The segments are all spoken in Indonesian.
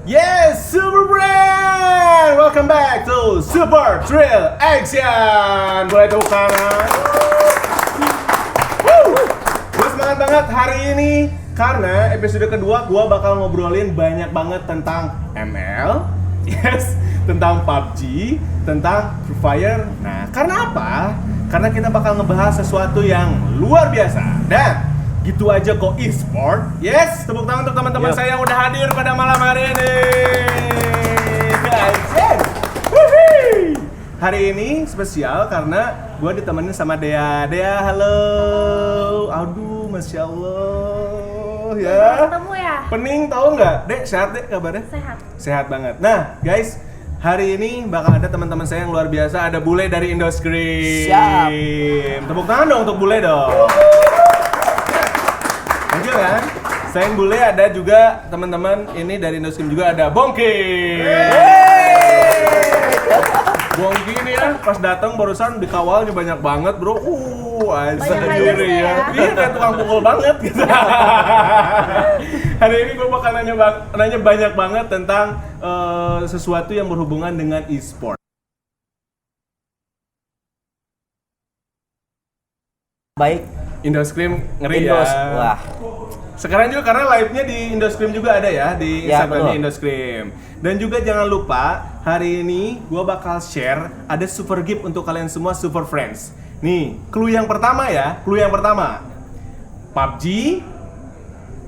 Yes, Super Brand! Welcome back to Super Thrill Action! Boleh tepuk tangan. Gue semangat banget hari ini karena episode kedua gue bakal ngobrolin banyak banget tentang ML, yes, tentang PUBG, tentang Free Fire. Nah, karena apa? Karena kita bakal ngebahas sesuatu yang luar biasa dan gitu aja kok e-sport. Yes, tepuk tangan untuk teman-teman saya yang udah hadir pada malam hari ini. Guys, yes. Hari ini spesial karena gue ditemenin sama Dea. Dea, halo. Aduh, Masya Allah ya. Ketemu ya? Pening tau nggak? Dek, sehat Dek kabarnya? Sehat. Sehat banget. Nah, guys, hari ini bakal ada teman-teman saya yang luar biasa. Ada Bule dari Indoscream. Siap. Tepuk tangan dong untuk Bule dong. Thank you kan? Selain Bule ada juga teman-teman ini dari Indoscream juga ada Bongki. Bongki ini ya pas datang barusan dikawalnya banyak banget bro. Asal Banyak diri ya. ya. Iya kayak tukang pukul banget gitu. Hari ini gue bakal nanya banyak banget tentang sesuatu yang berhubungan dengan e-sport. Baik, Indoscream ngeri Indos. ya. Wah, Sekarang juga karena live-nya di Indoscream juga ada ya di Ya, Instagramnya betul. Indoscream. Dan juga jangan lupa hari ini gue bakal share ada super gift untuk kalian semua super friends. Nih, clue yang pertama ya, clue yang pertama. PUBG,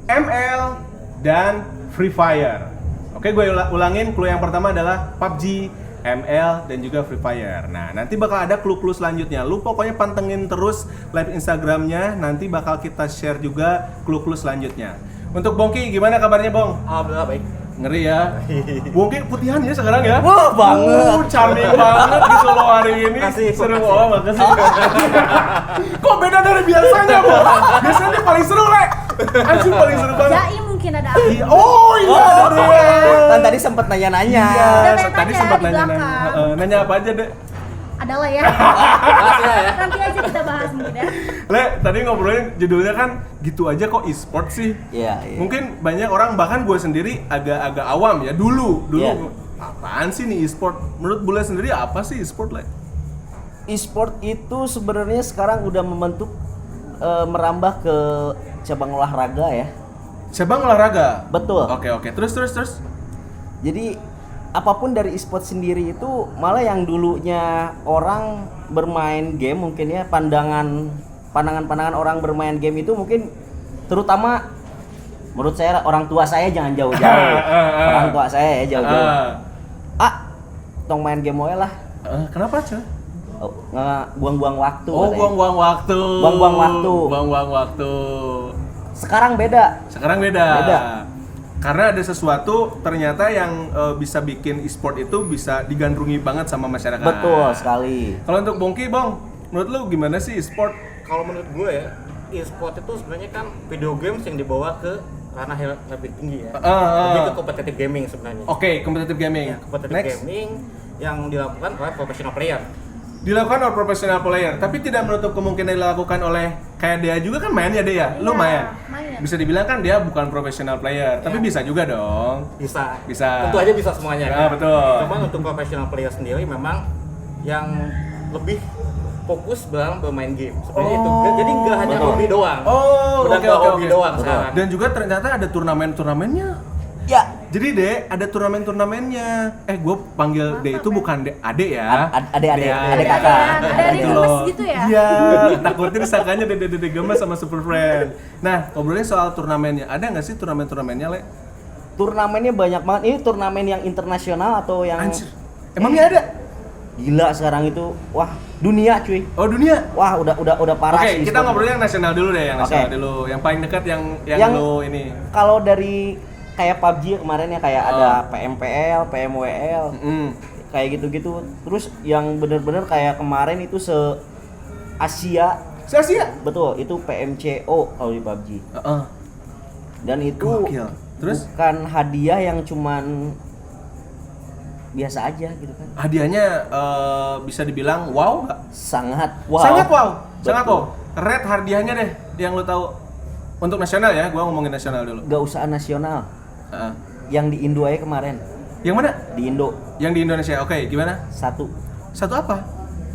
ML, dan Free Fire. Oke, gue ulangin, clue yang pertama adalah PUBG, ML, dan juga Free Fire. Nah, nanti bakal ada clue-clue selanjutnya. Lu pokoknya pantengin terus live Instagramnya, nanti bakal kita share juga clue-clue selanjutnya. Untuk Bongki, gimana kabarnya Bong? alhamdulillah baik. Ngeri ya. Bongki putihan ya sekarang ya? Wah, banget. Charming banget gitu loh hari ini. Makasih, Seru makasih. banget, makasih. Kok beda dari biasanya, Bong? Biasanya dia paling seru, Le. Anjing paling seru banget. Jai mungkin ada aku. Iya, oh iya, ada dia. Kan tadi sempat nanya-nanya. Iya, Udah tadi tanya-tanya sempat di nanya-nanya. belakang. Nanya apa aja, Dek? Adalah ya. Nanti aja kita bahas mungkin ya. Le, tadi ngobrolin judulnya kan gitu aja kok e-sport sih. Iya, iya. Mungkin banyak orang, bahkan gue sendiri agak awam ya dulu. Iya. Apaan sih nih e-sport? Menurut Bule sendiri apa sih e-sport, Le? E-sport itu sebenarnya sekarang udah membentuk merambah ke cabang olahraga ya. Cabang olahraga. Betul. Oke. Terus. Jadi apapun dari e-sport sendiri itu malah yang dulunya orang bermain game mungkin ya pandangan orang bermain game itu mungkin terutama menurut saya orang tua saya jangan jauh-jauh. Orang tua saya ya jauh-jauh. Tong main game wae lah. Kenapa, Cah? Buang-buang waktu. Oh, katanya. buang-buang waktu. Buang-buang waktu. Sekarang beda. Beda. Karena ada sesuatu ternyata yang bisa bikin e-sport itu bisa digandrungi banget sama masyarakat. Betul sekali. Kalau untuk Bongki, Bong, menurut lu gimana sih e-sport? Kalau menurut gue ya, e-sport itu sebenarnya kan video games yang dibawa ke ranah yang lebih tinggi ya. Lebih ke competitive gaming sebenarnya. Oke, competitive gaming. Ya, competitive Next. gaming yang dilakukan oleh professional player. Dilakukan oleh professional player, tapi tidak menutup kemungkinan dilakukan oleh kayak dia juga kan main ya dia ya? Lu Iya, main? main. Bisa dibilang kan dia bukan professional player, tapi bisa juga dong. Bisa. Bisa. Tentu aja bisa semuanya Ah, betul. Cuman untuk professional player sendiri memang yang lebih fokus dalam bermain game. Sebenarnya itu. Jadi nggak hanya Betul. hobi doang. Oh, Udah oke, nggak oke, hobi oke. doang Betul. sekarang. Dan juga ternyata ada turnamen-turnamennya. Ya, Jadi Dek, ada turnamen-turnamennya. Gue panggil Dek itu bukan Ade ya. Ade Dea. kakak. Dari Gitu gemes loh. gitu ya? Iya, takutnya disangkanya Dede gemes sama Super Friend. Nah, ngobrolin soal turnamennya. Ada nggak sih turnamen-turnamennya, Le? Turnamennya banyak banget. Ini turnamen yang internasional atau yang Anjir. Emangnya ada? gila sekarang itu? Wah, dunia cuy. Oh, dunia. Wah, udah parah Oke, sih. kita e-sport. ngobrolin yang nasional dulu deh, yang nasional Oke. dulu. Yang paling dekat yang Yang- lo ini. Kalau dari kayak PUBG kemarin ya kayak ada PMPL, PMWL, kayak gitu-gitu. Terus yang bener-bener kayak kemarin itu se Asia, Asia. betul, itu PMCO kalau di PUBG. Dan itu Gokil. Terus bukan hadiah yang cuman biasa aja gitu kan. hadiahnya bisa dibilang wow nggak? Sangat wow. Sangat wow. Sangat Betul. wow. Red hadiahnya deh yang lo tahu. Untuk nasional ya, gua ngomongin nasional dulu. Gak usah nasional. Heeh. yang di Indo aja kemarin. Yang mana? Di Indo. Yang di Indonesia. Oke, gimana? 1 Satu apa?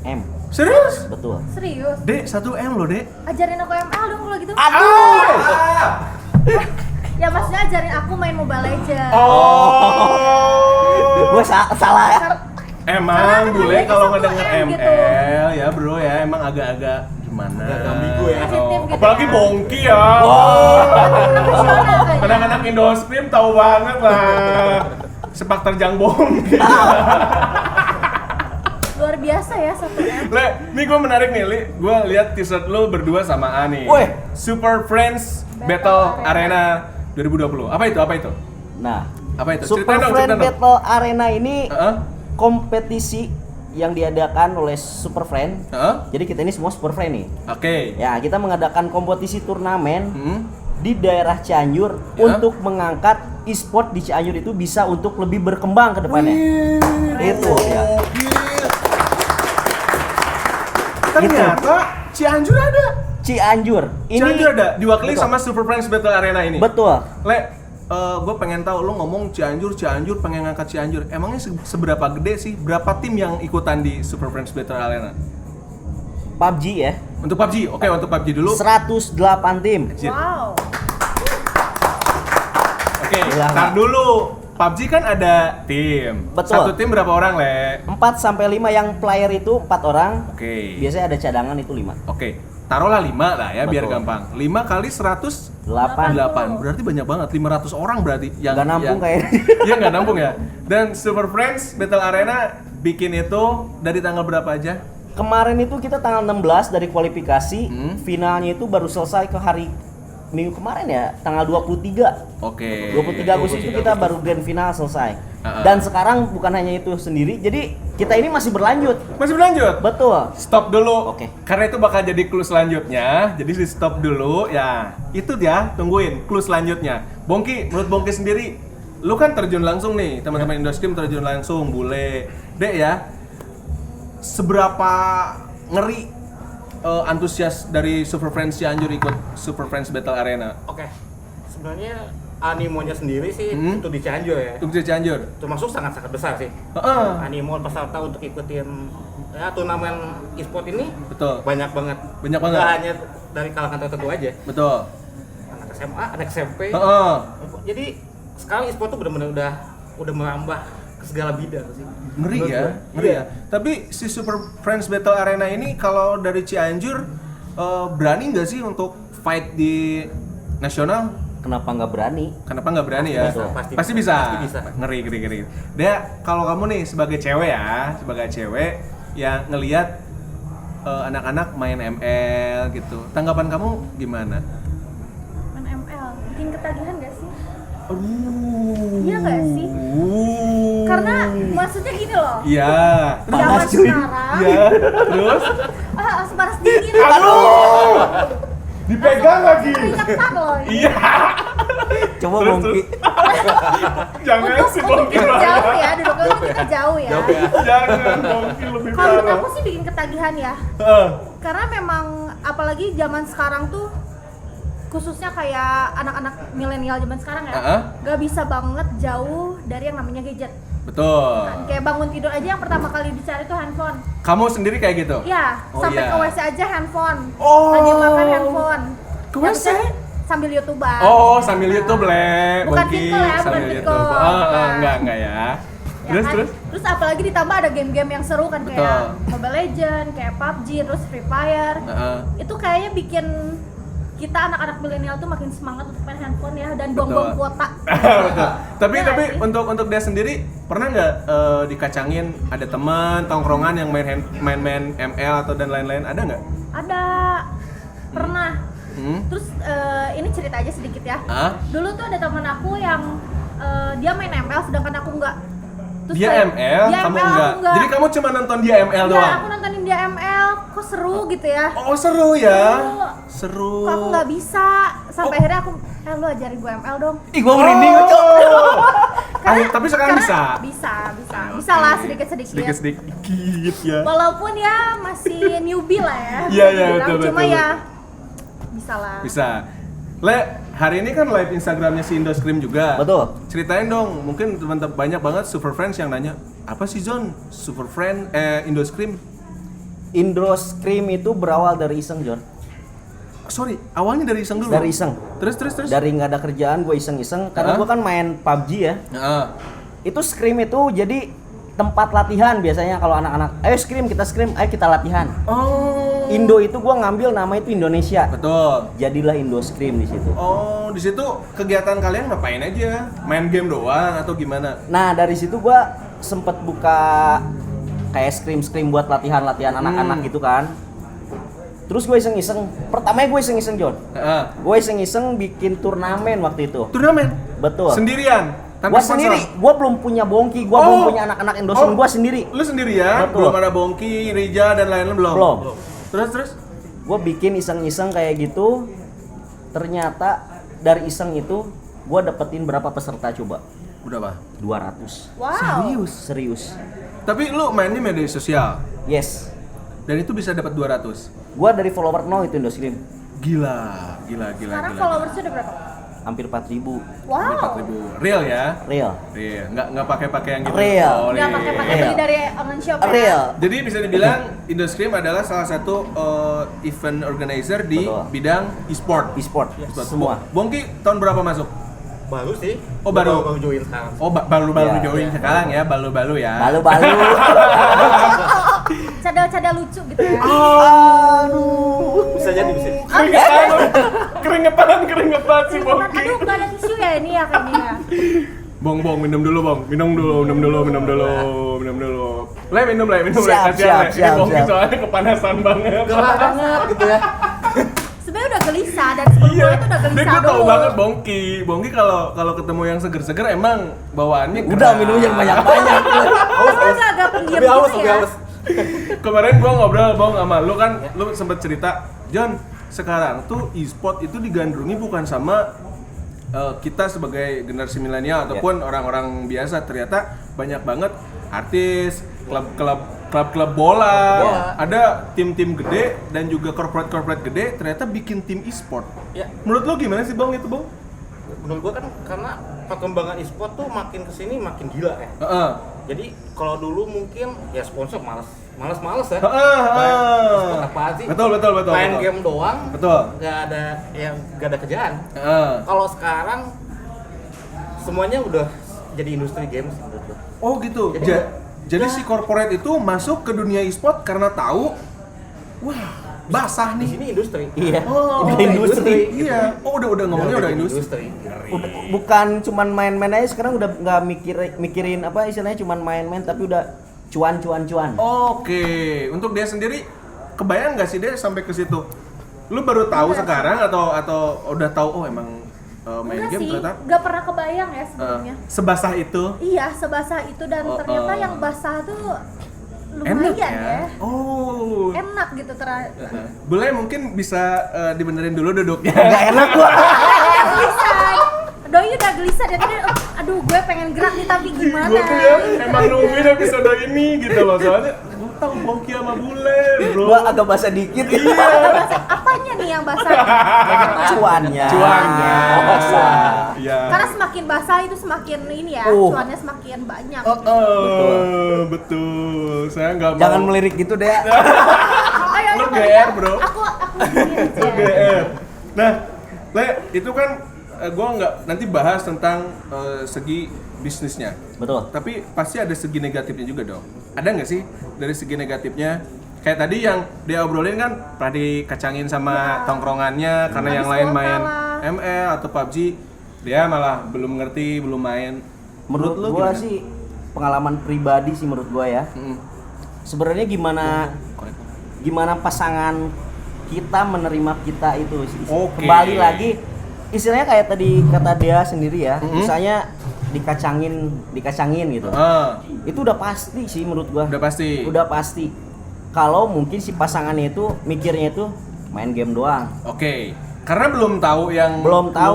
M. Serius? Betul. Serius? Dek, 1 M loh, Dek. Ajarin aku ML dong kalau gitu. Aduh. Ya maksudnya ajarin aku main Mobile Legends. Oh. Gue salah ya. Emang Karena bule kan kalau harganya ngedenger 1 M gitu. ML ya bro ya emang agak-agak gimana? Agak ambigu ya. Sensitif gitu Apalagi ya. bongki ya. Profesional kayaknya. Anak-anak Indoscream tahu banget lah. Sepak terjang bongki. Luar biasa ya 1 M. Le, nih gue menarik nih, Li. Gue lihat t-shirt lu berdua sama Ani. Weh. Super Friends Battle Arena 2020. Apa itu? Apa itu? Nah, Apa itu? Super Ceritain dong, Friend ceritain dong. Battle Arena ini Heeh. kompetisi yang diadakan oleh Super Friend. Heeh. Jadi kita ini semua Super Friend nih. Oke. Ya, kita mengadakan kompetisi turnamen Hmm. di daerah Cianjur Ya. untuk mengangkat e-sport di Cianjur itu bisa untuk lebih berkembang ke depannya. Itu ya. Ternyata Cianjur ada. Cianjur. Ini Cianjur ada diwakili Betul. sama Super Friends Battle Arena ini. Betul. Le, gue pengen tahu lu ngomong Cianjur pengen ngangkat Cianjur. Emangnya seberapa gede sih? Berapa tim yang ikutan di Super Friends Battle Arena? PUBG ya. Untuk PUBG, oke untuk PUBG dulu. 108 tim. Anjir. Wow. Oke, Gila, ntar nggak? dulu. PUBG kan ada tim. Betul. Satu tim berapa orang, Le? 4 sampai 5 yang player itu 4 orang. Oke. Biasanya ada cadangan itu 5. Oke. Taruhlah 5 lah ya biar Betul. gampang. 5 kali 108. 8. Berarti banyak banget, 500 orang berarti yang Nggak nampung kayaknya. Iya nggak nampung ya. Dan Super Friends Battle Arena bikin itu dari tanggal berapa aja? Kemarin itu kita tanggal 16 dari kualifikasi, finalnya itu baru selesai ke hari minggu kemarin ya, tanggal 23. Oke. 23 Agustus itu kita baru grand final selesai. Dan sekarang bukan hanya itu sendiri, jadi kita ini masih berlanjut. Masih berlanjut? Betul. Stop dulu. Oke. Karena itu bakal jadi clue selanjutnya. Jadi di stop dulu ya. Itu dia, tungguin clue selanjutnya. Bongki, menurut Bongki sendiri, lu kan terjun langsung nih, teman-teman Indoscream terjun langsung, bule. Dek ya. Seberapa ngeri antusias dari Super Friends Cianjur ikut Super Friends Battle Arena? Oke. Sebenarnya animonya sendiri sih untuk di Cianjur ya. Untuk di Cianjur. Termasuk sangat-sangat besar sih. Heeh. Animo peserta untuk ikutin ya turnamen e-sport ini Betul. banyak banget. Banyak banget. Nggak hanya dari kalangan tertentu aja. Betul. Anak SMA, anak SMP. Heeh. Jadi sekarang e-sport tuh benar-benar udah merambah ke segala bidang sih. Ngeri Menurut ya, gue. ngeri Iya. ya. Tapi si Super Friends Battle Arena ini kalau dari Cianjur berani nggak sih untuk fight di nasional? Kenapa nggak berani? Kenapa nggak berani ya? Bisa, Pasti bisa. pasti bisa. Ngeri. Dea, kalau kamu nih sebagai cewek ya, sebagai cewek yang ngelihat anak-anak main ML gitu, tanggapan kamu gimana? Main ML, bikin ketagihan gak sih? Aduh. Iya nggak sih? Karena maksudnya gini loh. Iya. Zaman Panas, cuy. sekarang. Iya. Terus? Langsung panas dingin. Aduh. Dipegang lagi. Keringetan loh. Iya. Coba Terus, Bongki. Jangan Untuk sih untuk Bongki kita banget. jauh ya, duduknya kita jauh ya. Jauh ya. Jangan Bongki lebih Kalau menurut parah. aku sih bikin ketagihan ya. Heeh. Karena memang apalagi zaman sekarang tuh khususnya kayak anak-anak milenial zaman sekarang ya, Uh-uh. gak bisa banget jauh dari yang namanya gadget. Betul. Kayak bangun tidur aja yang pertama kali dicari tuh handphone. Kamu sendiri kayak gitu? Iya, Oh, sampai iya. ke WC aja handphone. Oh. Lagi makan handphone. Ke Yang WC? bisa sambil YouTuber. Oh, sambil YouTube, Le. Bukan Bongki, Pickle ya, bukan sambil Pickle. YouTube. Enggak ya. Ya Terus, kan? terus? Terus apalagi ditambah ada game-game yang seru kan Betul. kayak Mobile Legends, kayak PUBG, terus Free Fire. Heeh. Itu kayaknya bikin kita anak-anak milenial tuh makin semangat untuk main handphone ya dan Betul. buang-buang kuota. Betul. Tapi Iya tapi nggak sih? untuk dia sendiri pernah nggak dikacangin ada teman tongkrongan yang main ML atau dan lain-lain, ada nggak? Ada pernah. Terus ini cerita aja sedikit ya. Hah? Dulu tuh ada teman aku yang dia main ML sedangkan aku enggak. Terus Dia kayak, ML, dia kamu ML, enggak. aku enggak. Jadi kamu cuma nonton dia ML Iya, doang. aku nontonin dia ML, kok seru gitu ya. Oh, seru ya. Seru. Seru. Kok aku nggak bisa. Sampai akhirnya aku, lu ajarin gue ML dong. Ih, gua merinding, Oh. Cok. Tapi sekarang bisa. Bisa lah sedikit-sedikit. Sedikit ya. Walaupun ya masih newbie lah ya. Iya, iya, bisa dibilang. betul, Cuma betul. ya bisa lah. Bisa. Le, hari ini kan live Instagramnya si Indoscream juga. Betul. Ceritain dong, mungkin teman-teman banyak banget Super Friends yang nanya, apa sih John? Super Friend Indoscream? Indoscream itu berawal dari iseng, John. Sorry, awalnya dari iseng dulu. Dari iseng. Terus. Dari nggak ada kerjaan gue iseng-iseng karena gue kan main PUBG ya. Heeh. Itu Scream itu jadi tempat latihan biasanya kalau anak-anak, ayo Scream, ayo kita latihan. Oh. Indo itu gua ngambil nama itu Indonesia. Betul. Jadilah Indo Scream di situ. Oh, di situ kegiatan kalian ngapain aja? Main game doang atau gimana? Nah, dari situ gua sempet buka kayak Scream buat latihan-latihan anak-anak gitu kan. Terus gue iseng-iseng, pertamanya gue iseng-iseng John. Heeh. Gue iseng-iseng bikin turnamen waktu itu. Turnamen? Betul. Sendirian? Gua sendiri, gua belum punya Bongki, gua belum punya anak-anak Indoscream, gua sendiri. Lu sendiri ya? Betul. Belum ada Bongki, Rija dan lain-lain belum? Belum. Terus? Gua bikin iseng-iseng kayak gitu. Ternyata dari iseng itu gua dapetin berapa peserta coba? Udah apa? 200. Wow. Serius. Tapi lu mainnya media sosial Yes. dan itu bisa dapat 200. Gua dari follower 0 itu Indoscream. Gila. Sekarang followersnya udah berapa? Hampir 4.000 Wow. 4.000. Real ya? real. Iya, nggak pakai yang gitu. Real. Oh, Nggak iya. pakai beli dari online shop ya? Real. Jadi bisa dibilang Indoscream adalah salah satu event organizer di Betul. bidang e-sport. E-sport semua. Bongki tahun berapa masuk? Baru sih. Oh, baru. Baru join sekarang. Oh, baru-baru Iya, join sekarang ya, balu-balu ya. Balu-balu. Cadel-cadel lucu gitu ya. Aduh. Bisa jadi bisa. Keringetan si Bongki. Aduh, nggak ada tisu ya ini ya kayaknya ya. Bong, minum dulu. Le, minum. Siap, Kasihan, Le. Ini siap, Bongki siap. soalnya kepanasan banget. Gerah banget gitu ya. Sebenarnya udah gelisah dan sebelumnya itu udah Dia gelisah gue tau dulu. banget Bongki kalau ketemu yang seger-seger emang bawaannya Udah minum yang banyak-banyak. Terus agak pendiam Lebih haus, gitu lebih ya. haus. Kemarin gua ngobrol Bong sama lu kan, lu sempet cerita, John, sekarang tuh e-sport itu digandrungi bukan sama kita sebagai generasi milenial ataupun orang-orang biasa, ternyata banyak banget artis, klub bola, ada tim-tim gede dan juga corporate gede ternyata bikin tim e-sport. Ya. Menurut lu gimana sih Bang itu Bang? Menurut gua kan karena perkembangan e-sport tuh makin kesini makin gila ya. Heeh. Jadi kalau dulu mungkin ya sponsor males ya. Heeh. Apa sih? Betul. Main game doang. Betul. Gak ada kerjaan. Heeh. Kalau sekarang semuanya udah jadi industri games menurut gua. Oh gitu. Jadi si corporate itu masuk ke dunia e-sport karena tahu, wah basah Di nih. sini industri. Iya. Oh, Udah industri. Iya. Oh udah ngomongnya udah industri. Bukan cuman main-main aja, sekarang udah nggak mikirin apa istilahnya, cuman main-main tapi udah cuan. Oke. Untuk dia sendiri, kebayang nggak sih dia sampai ke situ? Lu baru tahu sekarang atau udah tahu emang main Enggak game sih, ternyata nggak pernah kebayang ya sebelumnya. sebasah itu. Iya, sebasah itu dan ternyata yang basah tuh lumayan Enak ya. Oh. Enak gitu ternyata. Boleh mungkin bisa dibenerin dulu duduknya. Nggak enak gua. Gelisah. Doi udah gelisah dan tadi, aduh gue pengen gerak nih tapi gimana? Gue tuh ya emang nungguin episode ini gitu loh, soalnya gue tau Bongki sama Bule bro. Gua agak basah dikit. Iya. Basah. Apanya nih yang basah? Cuannya. Oh, basah. Iya. Karena semakin basah itu semakin ini ya, cuannya semakin banyak. Betul. Saya nggak mau. Jangan melirik gitu deh. Ayo, Lu mari, GR, bro. Aku begini Lu aja. GR. Nah, Le, itu kan gue nggak nanti bahas tentang segi bisnisnya. Betul. Tapi pasti ada segi negatifnya juga dong. Ada nggak sih dari segi negatifnya? Kayak tadi yang dia obrolin kan pernah dikacangin sama tongkrongannya karena yang lain main ML atau PUBG, dia malah belum ngerti, belum main. Menurut lu gua gimana? sih pengalaman pribadi sih menurut gua ya. Sebenarnya gimana pasangan kita menerima kita itu sih. Oke. Kembali lagi istilahnya kayak tadi kata dia sendiri ya, misalnya dikacangin gitu. Itu udah pasti sih menurut gua. Udah pasti. Kalau mungkin si pasangannya itu mikirnya itu main game doang. Oke. Karena belum tahu yang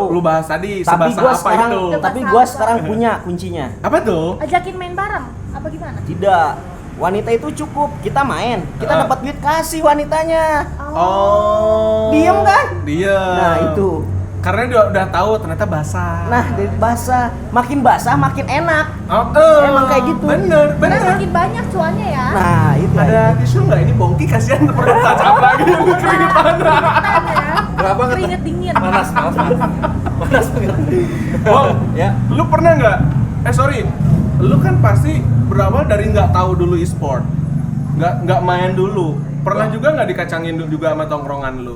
lu bahas tadi Tapi sebasah gua apa sekarang itu. tapi gua sekarang punya kuncinya. Apa tuh? Ajakin main bareng, apa gimana? Tidak. Wanita itu cukup kita main, kita dapat duit kasih wanitanya. Oh. Diem kan? Diem. Nah, itu. Karena dia udah tahu ternyata basah. Nah, dari makin basah makin enak. Emang kayak gitu. Bener. Karena makin banyak cuannya ya. Nah, itu Ada tisu nggak? Ini Bongki kasihan perut kacang lagi keringetan. Berapa banget? Keringet dingin. Panas banget. Bong, Ya. lu pernah nggak? Lu kan pasti berawal dari nggak tahu dulu e-sport, nggak main dulu. Pernah juga nggak dikacangin juga sama tongkrongan lu?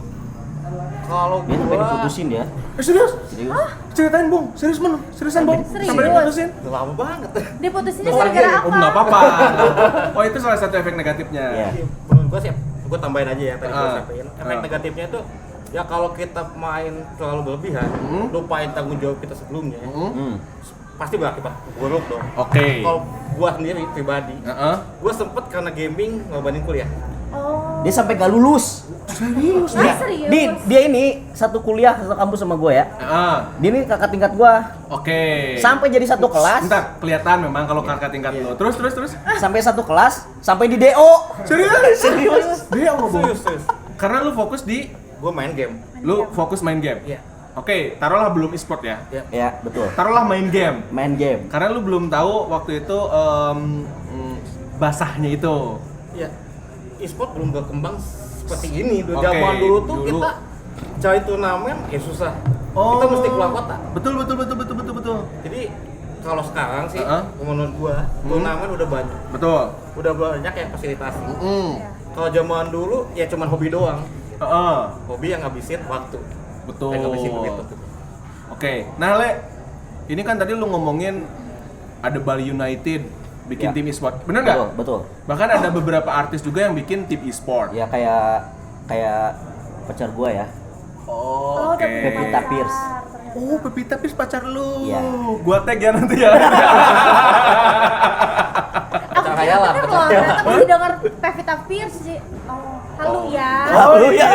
Kalau Dia sampai gua diputusin dia. Serius? Serius. Ceritain Bong, seriusan Bong? Serius. Sampai diputusin? udah lama banget. Diputusinnya gara-gara apa? Oh nggak apa-apa. Oh itu salah satu efek negatifnya. Iya. Menurut gua sih, gua tambahin aja ya tadi gua Ah. sampaikan. Efek Ah. negatifnya tuh ya kalau kita main terlalu berlebihan, lupain tanggung jawab kita sebelumnya, Hmm. pasti berakibat buruk dong. Oke. Kalau gua sendiri pribadi, Heeh. gua sempet karena gaming ngorbanin kuliah. Oh. Dia sampai gak lulus. Serius? Ah, serius? Dia ini satu kuliah satu kampus sama gue ya. Heeh. Dia ini kakak tingkat gue. Oke. Sampai jadi satu kelas. Bentar, kelihatan memang kalau kakak tingkat lo. Terus. Sampai satu kelas. Sampai di DO. Serius? Dia apa Bong? Serius. Karena lu fokus di Gua main game. lu fokus main game. Iya. Oke, taruhlah belum e-sport ya. Ya. Ya betul. Taruhlah main game. Main game. Karena lu belum tahu waktu itu basahnya itu. Ya, e-sport belum berkembang seperti ini. Oke, Zaman dulu tuh dulu. kita cari turnamen ya susah. Oh. Kita mesti keluar kota. Betul. Jadi kalau sekarang sih Uh-huh. menurut gua turnamen udah banyak. Betul. Udah banyak yang fasilitasi. Mm. Kalau zaman dulu ya cuman hobi doang. Heeh. Hobi yang ngabisin waktu. Betul. Yang ngabisin duit tuh. Oke. Nah, Le, ini kan tadi lu ngomongin ada Bali United bikin Ya. tim e-sport. Bener nggak? Betul. Bahkan ada beberapa artis juga yang bikin tim e-sport. Ya kayak pacar gue ya. Oh, oke. udah punya Pevita pacar, Pierce. ternyata. Oh, Pevita Pierce pacar lu. Iya. Gua tag ya nanti ya. Aku Pacar kira Ayala, bener pacar loh, Ayala. ternyata masih denger Pevita Pierce sih. Oh, halo ya. Oh iya.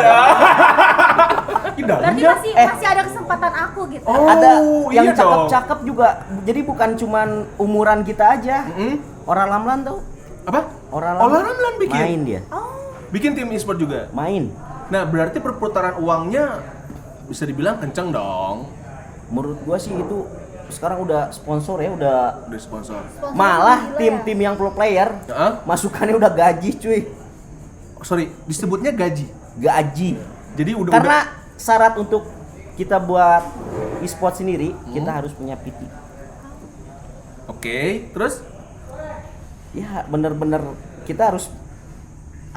Ih, Berarti dalamnya. masih ada kesempatan aku gitu. Oh, Ada yang iya dong. cakep-cakep juga. Jadi bukan cuman umuran kita aja. Mm-mm. Orang Lamlan tuh. Apa? Orang Lamlan bikin? Main dia. Oh, Bikin tim e-sport juga. Main. Nah, berarti perputaran uangnya bisa dibilang kenceng dong. Menurut gua sih itu sekarang udah sponsor ya, udah Udah sponsor. sponsor malah gila ya. tim-tim yang pro player Heeh. masukannya udah gaji cuy. Oh, sorry, disebutnya gaji. Gaji. Jadi udah Karena syarat untuk kita buat e-sport sendiri, kita harus punya PT. Oke, terus Ya bener-bener kita harus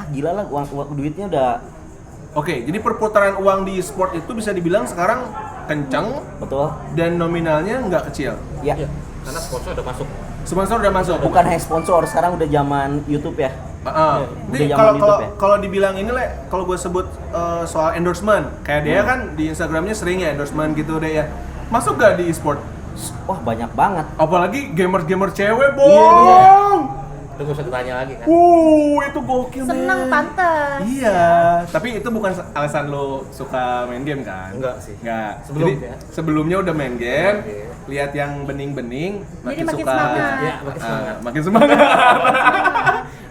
gila lah uang duitnya udah oke, jadi perputaran uang di e-sport itu bisa dibilang sekarang kenceng betul. dan nominalnya nggak kecil. Ya. Iya, karena sponsor udah masuk. Sponsor udah masuk. Bukan hanya sponsor, sekarang udah zaman YouTube ya. Heeh. Udah Nih, zaman kalau YouTube ya? kalau dibilang ini Le, kalau gue sebut soal endorsement, kayak dia kan di Instagramnya sering ya endorsement gitu deh ya. Masuk gak di e-sport? Wah, banyak banget. Apalagi gamer cewek, Bong. Iya. Itu gak usah ditanya lagi kan. Itu gokil nih. Seneng pantes. Iya, tapi itu bukan alasan lo suka main game kan? Enggak sih. Enggak. Sebelumnya. Jadi, sebelumnya udah main game, Oke. lihat yang bening-bening, Jadi makin suka. semangat. Iya, makin semangat. Makin semangat.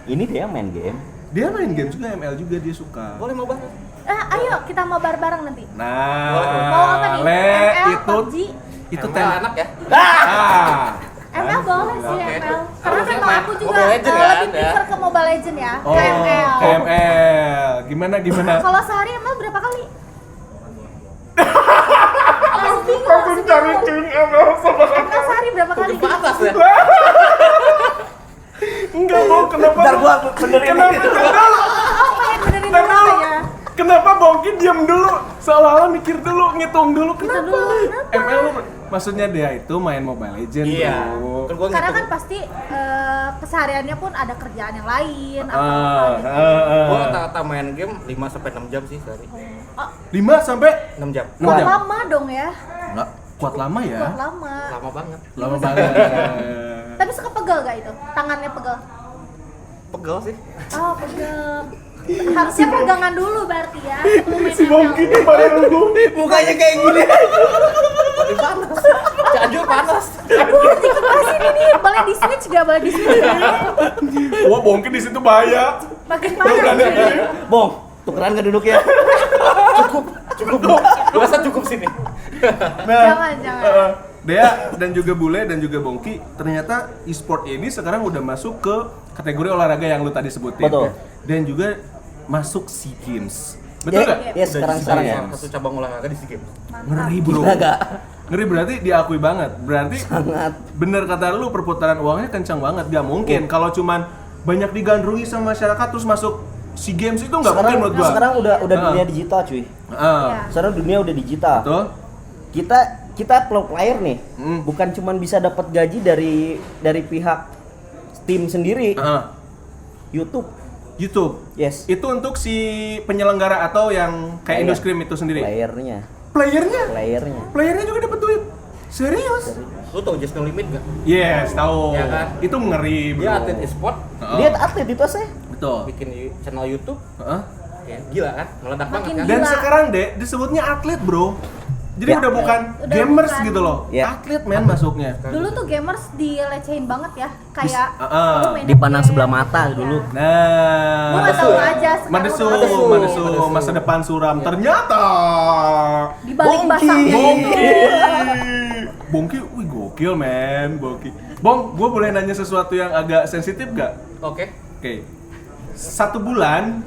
Ini dia main game. Dia main game juga, ML juga dia suka. Boleh mau banget. Ayo kita mau bareng nanti. Nah, Mau apa nih? Le, ML, itu PUBG? itu ML ten. anak ya. Ah. ML boleh sih Oke. ML. Karena Harusnya kan main aku juga Mobile Legends lebih kan, ya? prefer ke Mobile Legends ya. Oh, Ke ML. KML. Gimana? Kalau sehari ML berapa kali? Langsung bingung. ML sama ML sehari berapa kali? Makin panas ya. enggak mau kenapa? Bentar gua benerin Kenapa? itu. Oh, pengen benerin Ntar berapa dulu. ya? Kenapa Bongki diam dulu? Seolah-olah mikir dulu, ngitung dulu. Kenapa? dulu, kenapa? ML lu maksudnya dia itu main Mobile Legends, Iya. Bro. Kan gua Karena ngitung. kan pasti kesehariannya pun ada kerjaan yang lain atau Ah, apa gitu. Gua rata-rata main game 5 sampai 6 jam sih sehari. Oh, 5 sampai 6 jam. 6 kuat jam. lama dong ya. Enggak, kuat lama ya. Kuat lama. Lama banget. Lama banget. Tapi suka pegel gak itu? Tangannya pegel. Pegel sih. Oh, pegel. Harusnya pegangan dulu berarti ya. sebelum main Si Bongki ML. tuh pada nunggu. Mukanya kayak gini. Makin panas. Cianjur panas. Aduh, dikipasin ini. Boleh di switch gak? Boleh di switch gak? Wah, Bongki di situ bahaya. Makin panas. Bong, tukeran gak duduknya? Cukup. Gua rasa cukup sini. Jangan. Dea dan juga Bule dan juga Bongki, ternyata e-sport ini sekarang udah masuk ke kategori olahraga yang lu tadi sebutin. Betul. Dan juga masuk SEA Games. Betul nggak? Ya, sekarang ya. Satu cabang olahraga di SEA Games. Ngeri bro. Gila gak? Ngeri berarti diakui banget. Berarti Sangat. bener kata lu, perputaran uangnya kencang banget. Gak mungkin kalau cuman banyak digandrungi sama masyarakat terus masuk SEA Games itu nggak mungkin menurut gua. Sekarang udah dunia digital cuy. Sekarang dunia udah digital. Betul. Kita pro player nih, bukan cuman bisa dapat gaji dari pihak tim sendiri. YouTube. Yes. Itu untuk si penyelenggara atau yang kayak Player. Indoscrim itu sendiri. Playernya. Playernya juga dapat duit. Serius? Lu tau Just No Limit gak? Yes, tahu. Ya kan? Itu ngeri, bro. Dia atlet e-sport, Dia atlet itu saya. Betul. bikin channel YouTube. Heeh. Ya, gila kan? Meledak Makin banget kan? Dan Gila. sekarang deh disebutnya atlet, bro. Jadi Ya. udah bukan Udah gamers bukan. gitu loh. Ya. Atlet men masuknya. Dulu tuh gamers dilecehin banget ya, kayak Heeh. lu main Dipandang game. sebelah mata Iya. dulu. Nah, Gua nggak tahu aja sekarang Madesu, udah- Madesu, Madesu. masa depan suram. Ternyata Di balik basahnya itu. Bongki, wih gokil men, Bongki. Bong, gue boleh nanya sesuatu yang agak sensitif gak? Oke. Oke. 1 bulan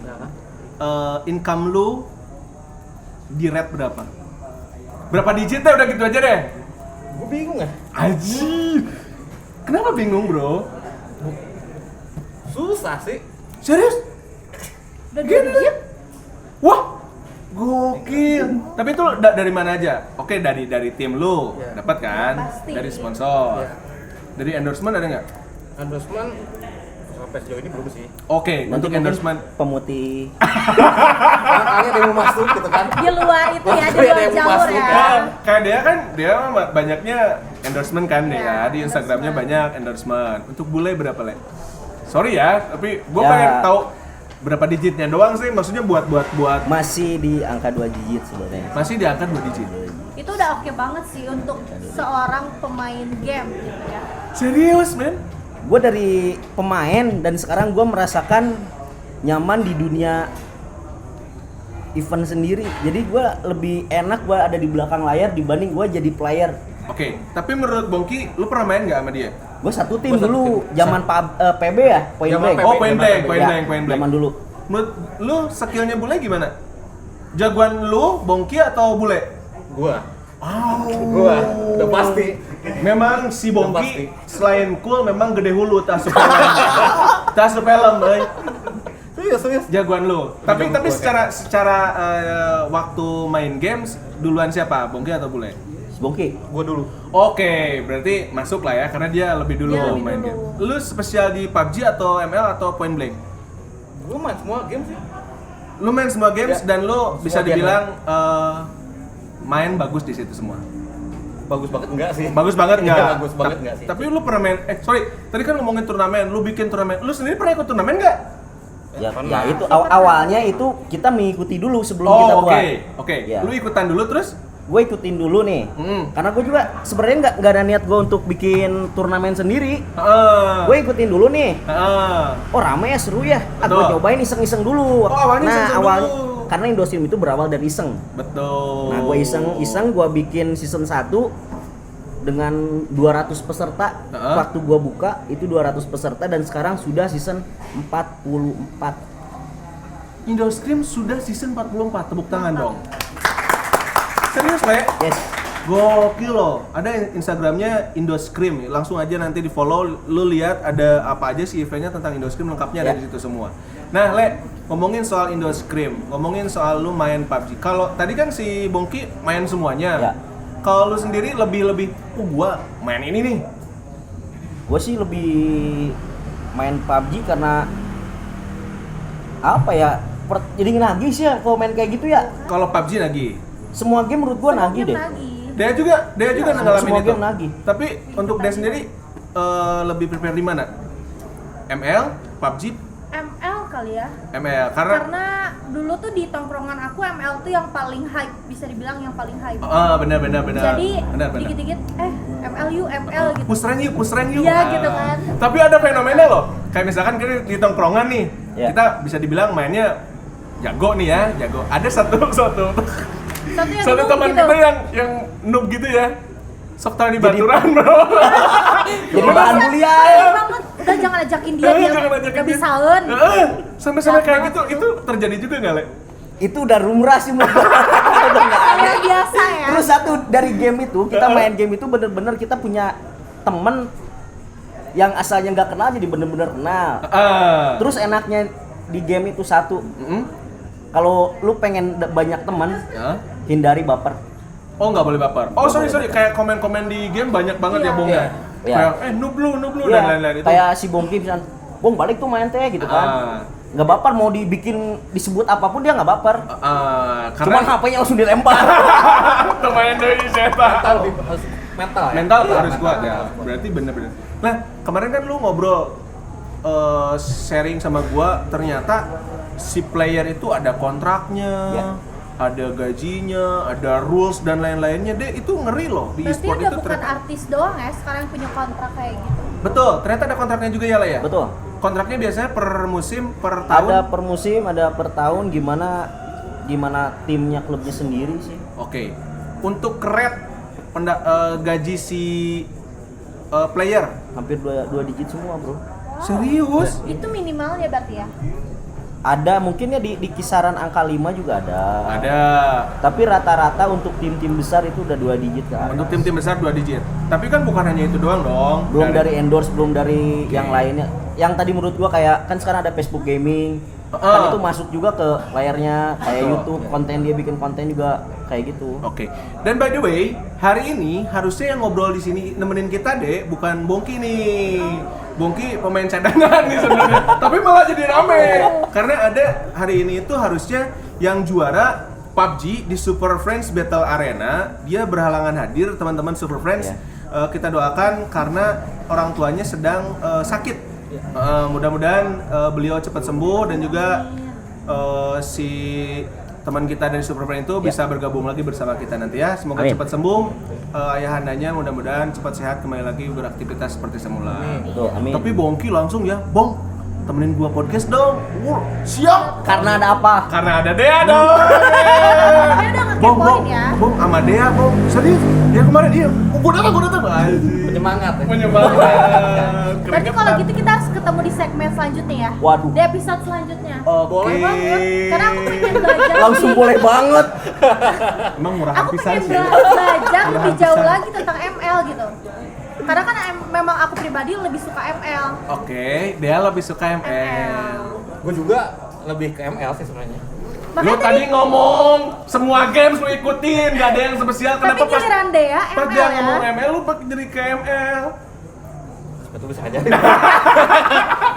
Nah, income lu di rate berapa? Berapa digit deh, udah gitu aja deh. gue bingung ya. Aji. Kenapa bingung, bro? Susah sih. Serius? Udah 2 digit? Wah, gokil. Tapi itu dari mana aja? Oke, dari tim lu, Ya. dapat kan? Pasti. Dari sponsor. Ya. Dari endorsement ada nggak? Endorsement sampai sejauh ini belum sih. Oke, Nanti untuk mungkin endorsement. pemutih. Makanya dia mau masuk gitu kan. Di luar itu ya, di Ada luar yang jalur masuk, ya. Kan, kayak dia kan, dia banyaknya endorsement kan dia. Ya, Di Instagramnya endorsement. banyak endorsement. Untuk Bule berapa, Le? Sorry ya, tapi gue Ya. pengen tahu berapa digitnya doang sih. Maksudnya buat Masih di angka 2 digit sebenarnya. masih diangkat 2 digit. Itu udah oke banget sih untuk seorang pemain game gitu ya. Serius, men? Gue dari pemain dan sekarang gue merasakan nyaman di dunia event sendiri. Jadi gue lebih enak gue ada di belakang layar dibanding gue jadi player. Oke, tapi menurut Bongki, lu pernah main nggak sama dia? Gue satu tim Gua satu dulu, zaman PB ya, Point Zaman Blank. PB. Oh, point blank, Ya, point blank. Zaman dulu. Menurut lu skillnya Bule gimana? Jagoan lu, Bongki atau Bule? Gua. Oh. Gua. Udah pasti. Memang si Udah Bongki selain cool memang gede hulu tas sepelem. Tas sepelem, euy. Serius. Jagoan lu. Tapi Jagoan gua, secara waktu main games duluan siapa? Bongki atau Bule? Bongki. Gua dulu. Oke, berarti masuk lah ya karena dia lebih dulu Dia lebih main dulu. game. Lu spesial di PUBG atau ML atau Point Blank? Gua main semua game sih. Lu main semua games Ya, dan lu bisa semua game. dibilang main bagus di situ semua. Bagus banget enggak sih? Bagus banget nggak? Iya, bagus banget enggak sih? Tapi lu pernah main, sorry, tadi kan ngomongin turnamen, lu bikin turnamen, lu sendiri pernah ikut turnamen nggak? Ya, Pernah. ya itu awalnya itu kita mengikuti dulu sebelum kita Oh, buat. oke. Ya. Lu ikutan dulu terus? Gue ikutin dulu nih. Karena gue juga sebenarnya nggak ada niat gue untuk bikin turnamen sendiri. Heeh. Gue ikutin dulu nih. Heeh. Oh rame ya, seru ya. Gue Betul. cobain iseng-iseng dulu. Oh, awalnya iseng-iseng dulu. Karena Indosiem itu berawal dari iseng. Betul. Nah gue iseng gue bikin season 1 dengan 200 peserta. Heeh. Waktu gue buka itu 200 peserta dan sekarang sudah season 44. Indoscrim sudah season 44, tepuk tangan dong. Serius, Le? Yes. Gokil loh. Ada Instagramnya Indoscrim. Langsung aja nanti di follow. Lu lihat ada apa aja sih eventnya tentang Indoscrim, lengkapnya ada Ya. di situ semua. Nah, Le, ngomongin soal Indoscrim, ngomongin soal lu main PUBG. Kalau tadi kan si Bongki main semuanya. Ya. Kalau lu sendiri lebih, gua main ini nih. Gue sih lebih main PUBG karena apa ya? Jadi nagih sih ya kalau main kayak gitu ya. Kalau PUBG lagi. Semua game menurut gue Semua nagih game deh. nagih. Dia juga ngalamin semua itu. game nagih. Tapi untuk dia sendiri lebih prepare di mana? ML, PUBG, ML kali ya. ML Karena dulu tuh di tongkrongan aku ML tuh yang paling hype, bisa dibilang yang paling hype. benar. Jadi Benar. dikit-dikit ML gitu. Push rank yuk. Iya, gitu kan. Tapi ada fenomena loh. Kayak misalkan kita di tongkrongan nih, Ya. kita bisa dibilang mainnya jago nih ya, jago. Ada satu Satu noob teman gitu. kita yang noob gitu ya. Sok tahu di baturan, Bro. Jadi bahan bulian. Parah banget. Udah jangan ajakin dia, dia Jangan ajakin gak dia. bisaen. Sampai-sampai kayak gitu, itu terjadi juga nggak, Le? Itu udah lumrah sih menurut gua. Udah nggak aneh. Kayak biasa ya. Terus satu dari game itu, kita main game itu bener-bener kita punya temen yang asalnya nggak kenal jadi bener-bener kenal. Terus enaknya di game itu satu, kalau lu pengen banyak teman, hindari baper. Oh, nggak boleh baper. Oh, sorry, kayak komen-komen di game banyak banget ya, Bung ya. Iya. Kayak noob lu Iya, dan lain-lain itu. kayak si Bongki misalnya, Bong balik tuh main teh gitu kan. Nggak baper, mau dibikin disebut apapun dia nggak baper. Cuman Karena HP-nya langsung dilempar. lumayan dari setan. Harus mental ya. Mental harus kuat ya. Berarti bener-bener. Nah, kemarin kan lu ngobrol sharing sama gua, ternyata si player itu ada kontraknya, Ya. ada gajinya, ada rules dan lain-lainnya. Deh, itu ngeri loh di Berarti e-sport udah itu. bukan artis doang ya sekarang yang punya kontrak kayak gitu. Betul, ternyata ada kontraknya juga ya, Le ya? Betul. Kontraknya biasanya per musim, per tahun. Ada per musim, ada per tahun, gimana timnya klubnya sendiri sih. Oke. Untuk rate gaji si player. Hampir dua digit semua, Bro. Serius? Itu minimalnya berarti ya. Ada mungkin ya di kisaran angka 5 juga ada. Ada. Tapi rata-rata untuk tim-tim besar itu udah 2 digit kan. Untuk tim-tim besar 2 digit. Tapi kan bukan hanya itu doang dong. Belum dari endorse, belum dari yang lainnya. Yang tadi menurut gua kayak kan sekarang ada Facebook Gaming. Kan itu masuk juga ke layarnya kayak Betul. YouTube, konten dia bikin konten juga kayak gitu. Oke. Dan by the way, hari ini harusnya yang ngobrol di sini nemenin kita deh bukan Bongki nih. Bongki pemain cadangan nih sebenarnya. Tapi malah jadi rame. Karena ada hari ini itu harusnya yang juara PUBG di Super Friends Battle Arena. Dia berhalangan hadir, teman-teman Super Friends. Kita doakan karena orang tuanya sedang sakit. Mudah-mudahan beliau cepat sembuh dan juga si teman kita dari Super Friends itu bisa bergabung lagi bersama kita nanti ya. Semoga Amin. cepat sembuh ayahandanya, mudah-mudahan cepat sehat kembali lagi beraktivitas seperti semula. Betul, amin. Tapi Bongki langsung ya, Bong, temenin gua podcast dong. Siap. Karena ada apa? Karena ada Dea dong. Dia udah Bong, ngekepoin ya. Bong, sama Dea, Bong. Serius? Ya kemarin iya. Gua datang. Penyemangat ya. Menyemangat. Berarti kalau gitu kita harus ketemu di segmen selanjutnya ya. Waduh. Di episode selanjutnya. Oke. Banget. Karena aku pengen belajar. Langsung boleh banget. Emang murah Aku pisan pengen sih. belajar lebih jauh Pisan. lagi tentang ML gitu. Karena kan memang aku pribadi lebih suka ML. Oke, Dea lebih suka ML. Gue juga lebih ke ML sih sebenarnya. Lu tadi ngomong semua games lu ikutin, gak ada yang spesial. Tapi Kenapa pas giliran deh ya pas ML dia ya. ngomong ML lu pakai jadi ke ML? Betul bisa aja.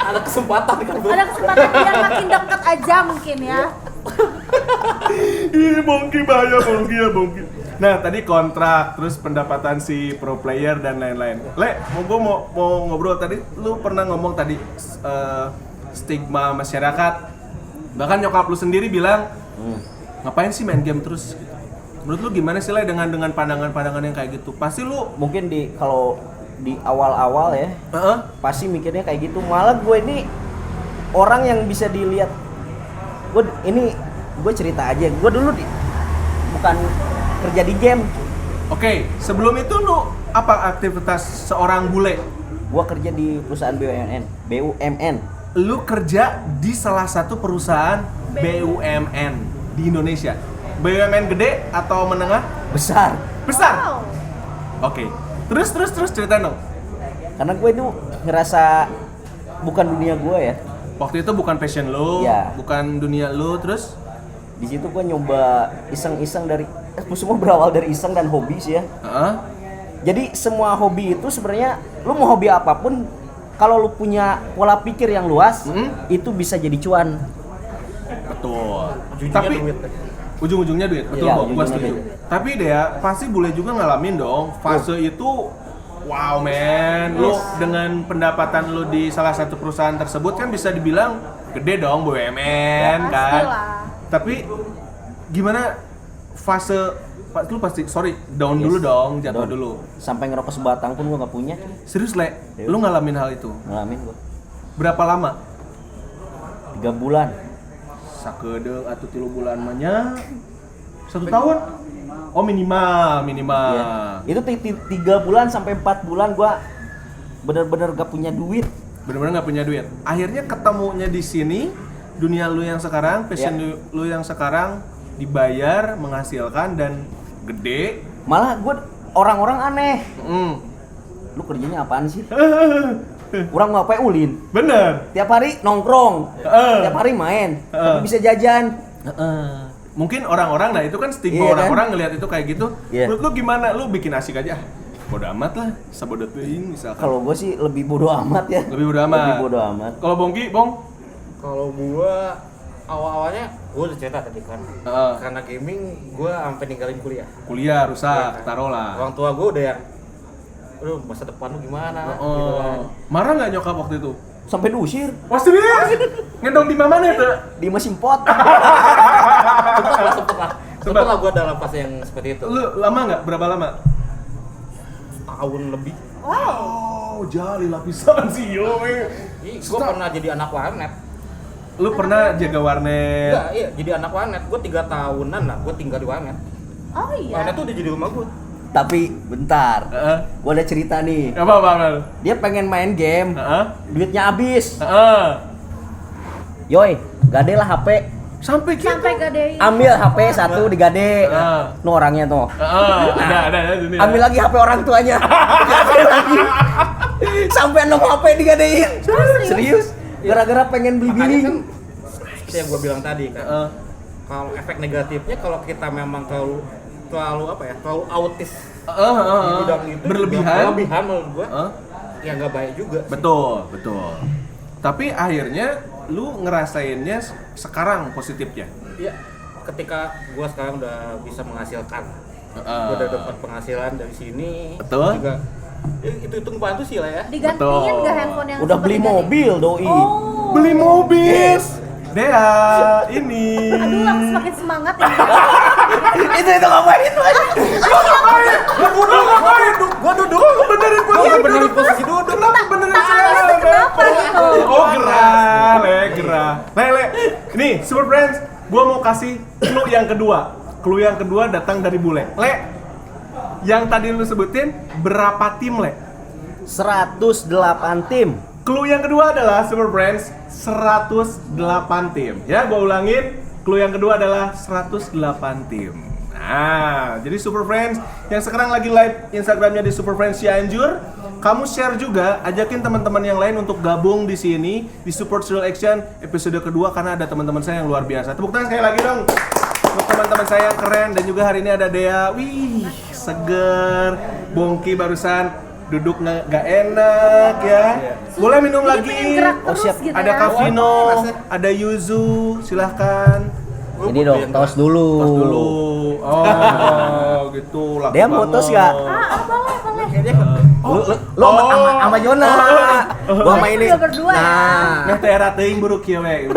Ada kesempatan kan, Bro. Ada kesempatan biar makin dekat aja mungkin ya. Ih, Bongki bahaya, Bongki ya, Bongki. Nah, tadi kontrak, terus pendapatan si pro player dan lain-lain. Le, gua mau ngobrol tadi, lu pernah ngomong tadi stigma masyarakat. Bahkan nyokap lu sendiri bilang, ngapain sih main game terus gitu. Menurut lu gimana sih, Le, dengan pandangan-pandangan yang kayak gitu? Pasti lu Mungkin kalau di awal-awal ya, pasti mikirnya kayak gitu. Malah gue ini orang yang bisa dilihat. Gue cerita aja. Gue dulu bukan kerja di game. Oke, sebelum itu lu apa aktivitas seorang bule? Gue kerja di perusahaan BUMN. Lu kerja di salah satu perusahaan BUMN di Indonesia. BUMN gede atau menengah? Besar. Besar. Wow. Oke. Terus ceritain dong. Karena gue itu ngerasa bukan dunia gue ya. Waktu itu bukan passion lu, Iya. bukan dunia lu, terus Di situ gue nyoba iseng-iseng semua berawal dari iseng dan hobi sih ya. Jadi semua hobi itu sebenarnya lu mau hobi apapun, kalau lu punya pola pikir yang luas, itu bisa jadi cuan. betul. Ujung-ujungnya Tapi duit. ujung-ujungnya duit, betul Iya, kok, gua ujung-ujungnya setuju. duit. Tapi Dea pasti bule juga ngalamin dong fase itu. Wow man, lu dengan pendapatan lu di salah satu perusahaan tersebut kan bisa dibilang gede dong BUMN Ya, kan. pastilah. Tapi gimana fase lu pasti down dulu dong, jatuh Down. dulu. Sampai ngerokok sebatang pun gue nggak punya. Serius, Le? Iya. Lu ngalamin hal itu? Ngalamin gue. Berapa lama? 3 bulan. Sakedeung atuh 3 bulan mah nya. 1 tahun? Oh minimal. Iya. Itu 3 bulan sampai 4 bulan gua bener-bener gak punya duit. Bener-bener nggak punya duit. Akhirnya ketemunya di sini, dunia lu yang sekarang, passion lu yang sekarang dibayar, menghasilkan dan gede. Malah gua orang-orang aneh. Lu kerjanya apaan sih? Orang ngapain ulin? Bener. Tiap hari nongkrong, tiap hari main, tapi bisa jajan. Mungkin orang-orang, nah itu kan stigma Iya, kan? orang-orang ngelihat itu kayak gitu. Iya. Menurut lu gimana? Lu bikin asik aja. Bodo amat lah, sabodo teuing misalkan. Kalau gue sih lebih bodo amat ya. Lebih bodo amat. Lebih bodo amat. Kalau Bongki, Bong? Kalau gua awal-awalnya gua udah cerita tadi kan. Karena gaming gua sampai ninggalin kuliah. Kuliah rusak, Iya kan? taruh lah. Orang tua gua udah yang lu masa depan lu gimana gitu kan. Marah nggak nyokap waktu itu? Sampai diusir Wah serius? Ngendong di mana itu? di mesin pot. Sempet lah gua dalam fase yang seperti itu. Lu lama nggak? Berapa lama? Tahun lebih. Oh, jali lapisan sih yo. Gua pernah jadi anak warnet. Lu pernah jaga warnet? Enggak, iya jadi anak warnet. Gua 3 tahunan lah gua tinggal di warnet. Oh iya. Warnet tuh udah jadi rumah gua. Tapi bentar, gue ada cerita nih. Apa? Dia pengen main game, duitnya habis. Yoi, gade lah HP. Sampai gitu? Sampai gadein. Ambil HP satu digade. No orangnya tuh. Ada ini. Ambil lagi HP orang tuanya. Gade lagi. Sampai 6 HP digadein. Serius? Gara-gara pengen beli Makanya billing. kan seperti yang gua bilang tadi kan. Kalau efek negatifnya kalau kita memang terlalu autis di bidang itu berlebihan menurut gua ya nggak baik juga sih. Betul. Tapi akhirnya lu ngerasainnya sekarang positifnya. Iya, ketika gua sekarang udah bisa menghasilkan, gua udah dapat penghasilan dari sini. Betul. Juga ya, itu bantu sih lah ya. Digantiin nggak handphone yang Udah sempet beli digantiin? mobil doi. Oh. Beli mobil. Yes. Dea, ini. Aduh, langsung semakin semangat ya. itu ngapain tuh? Gua duduk. Benerin gua. Gua benerin posisi duduk. Kenapa benerin Tangannya tuh kenapa gitu? Oh, gerah. Le. Nih, Super Friends, gua mau kasih clue yang kedua. Clue yang kedua datang dari Bule. Le, yang tadi lu sebutin berapa tim, Le? 108 tim. Clue yang kedua adalah Super Friends 108 tim. Ya, gua ulangin. Clue yang kedua adalah 108 tim. Nah, jadi Super Friends yang sekarang lagi live Instagramnya di Super Friends Cianjur, kamu share juga, ajakin teman-teman yang lain untuk gabung di sini di Support Serial Action episode kedua karena ada teman-teman saya yang luar biasa. Tepuk tangan sekali lagi dong untuk teman-teman saya yang keren, dan juga hari ini ada Dea. Wih, seger. Bongki barusan duduk nggak enak ya. Boleh minum Jadi lagi. pengen gerak Oh, terus siap. gitu Ada ya. Kavino, ada Yuzu, silahkan. Ini dong, tos dulu. Tos dulu. Oh, gitu. Laki Dia mau tos nggak? Boleh. Lu sama Jona. Gua sama ini. Kita berdua ya. Nah, tera teuing buruk kieu we.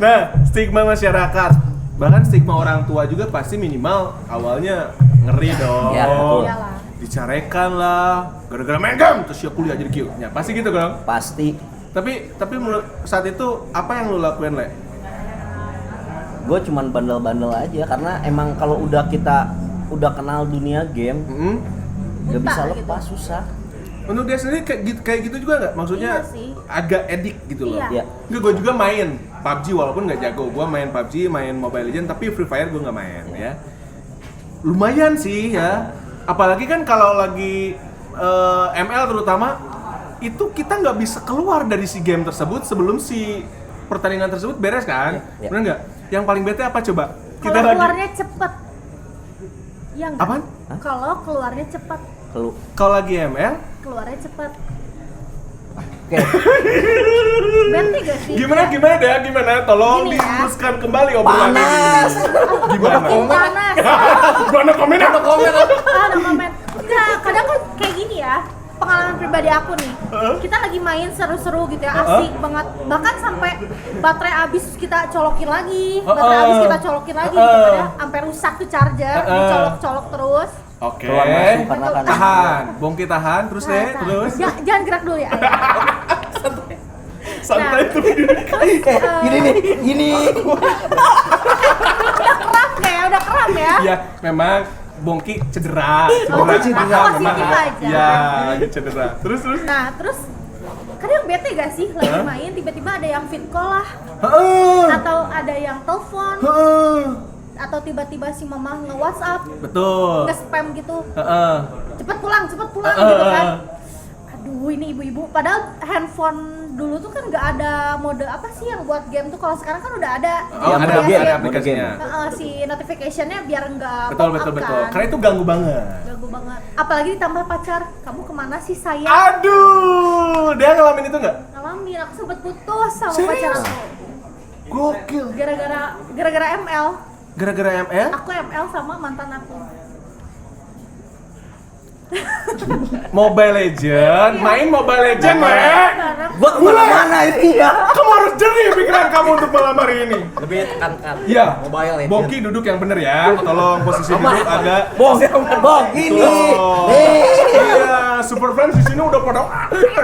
Nah, stigma masyarakat. Bahkan stigma orang tua juga pasti minimal awalnya ngeri dong. Ya, betul. Iyalah. Dicarekan lah, gara-gara main game terus ya kuliah jadi kieu. Ya, pasti gitu dong. Pasti. Tapi menurut saat itu apa yang lu lakuin, Le? Gue cuman bandel-bandel aja karena emang kalau kita udah kenal dunia game, gak Buta bisa gitu. lepas, susah. Menurut dia sendiri kayak gitu juga nggak? Maksudnya Iya sih. agak edik gitu loh. Iya. Ya. Enggak, gue juga main PUBG walaupun nggak jago. Gue main PUBG, main Mobile Legends, tapi Free Fire gue nggak main ya. Lumayan sih ya. Apalagi kan kalau lagi ML terutama, itu kita nggak bisa keluar dari si game tersebut sebelum si pertandingan tersebut beres kan? Ya. Bener nggak? Yang paling bete apa coba? Kalau keluarnya cepet. Iya enggak? Apaan? Kalau keluarnya cepet. Kalau lagi ML, Keluarnya cepet. Oke. Bete gak sih? gimana deh? Gimana? Tolong Gini ya. diluruskan kembali obrolan ini. Panas. Gimana? Makin panas. Gua ada komen. Ada komen. Enggak, kadang kan kayak gini ya. Pengalaman pribadi aku nih. Kita lagi main seru-seru gitu ya, asik banget. Bahkan sampai baterai habis kita colokin lagi. Baterai habis kita colokin lagi gitu kan ya. Sampai rusak tuh charger, dicolok-colok terus. Oke. Keluar masuk karena kan Tahan. Bongki tahan terus deh, Nah, terus. Jangan gerak dulu ya. Santai Nah. tuh. gini nih, gini. paham ya. Iya, memang Bongki cedera. Positif Paham, memang. aja. Iya, lagi cedera. Terus. Nah, terus kadang bete gak sih lagi main tiba-tiba ada yang fit call lah Heeh. atau ada yang telepon Heeh. atau tiba-tiba si mama nge-WhatsApp, Betul. nge-spam gitu. Heeh. Cepet pulang gitu kan. Aduh, ini ibu-ibu padahal handphone dulu tuh kan nggak ada mode apa sih yang buat game tuh, kalau sekarang kan udah ada. Oh, Yang ada mode game, ada mode aplikasinya. Si notification-nya biar nggak Betul pop up betul. kan. Karena itu ganggu banget. Ganggu banget. Apalagi ditambah pacar, kamu kemana sih sayang? Aduh, dia ngalamin itu nggak? Ngalamin, aku sempet putus sama Serius? pacar aku. Gokil. Gara-gara ML. Gara-gara ML? Aku ML sama mantan aku. Mobile Legend, main Mobile Legend, Le. Sekarang Gua kemana-mana ini ya. Kamu harus jernih pikiran kamu untuk malam hari ini. Lebih tekankan. Iya. Mobile Legends. Bongki duduk yang bener ya. Tolong posisi duduk agak. Bong, ini. Tuh. Iya, Super Friends di sini udah pada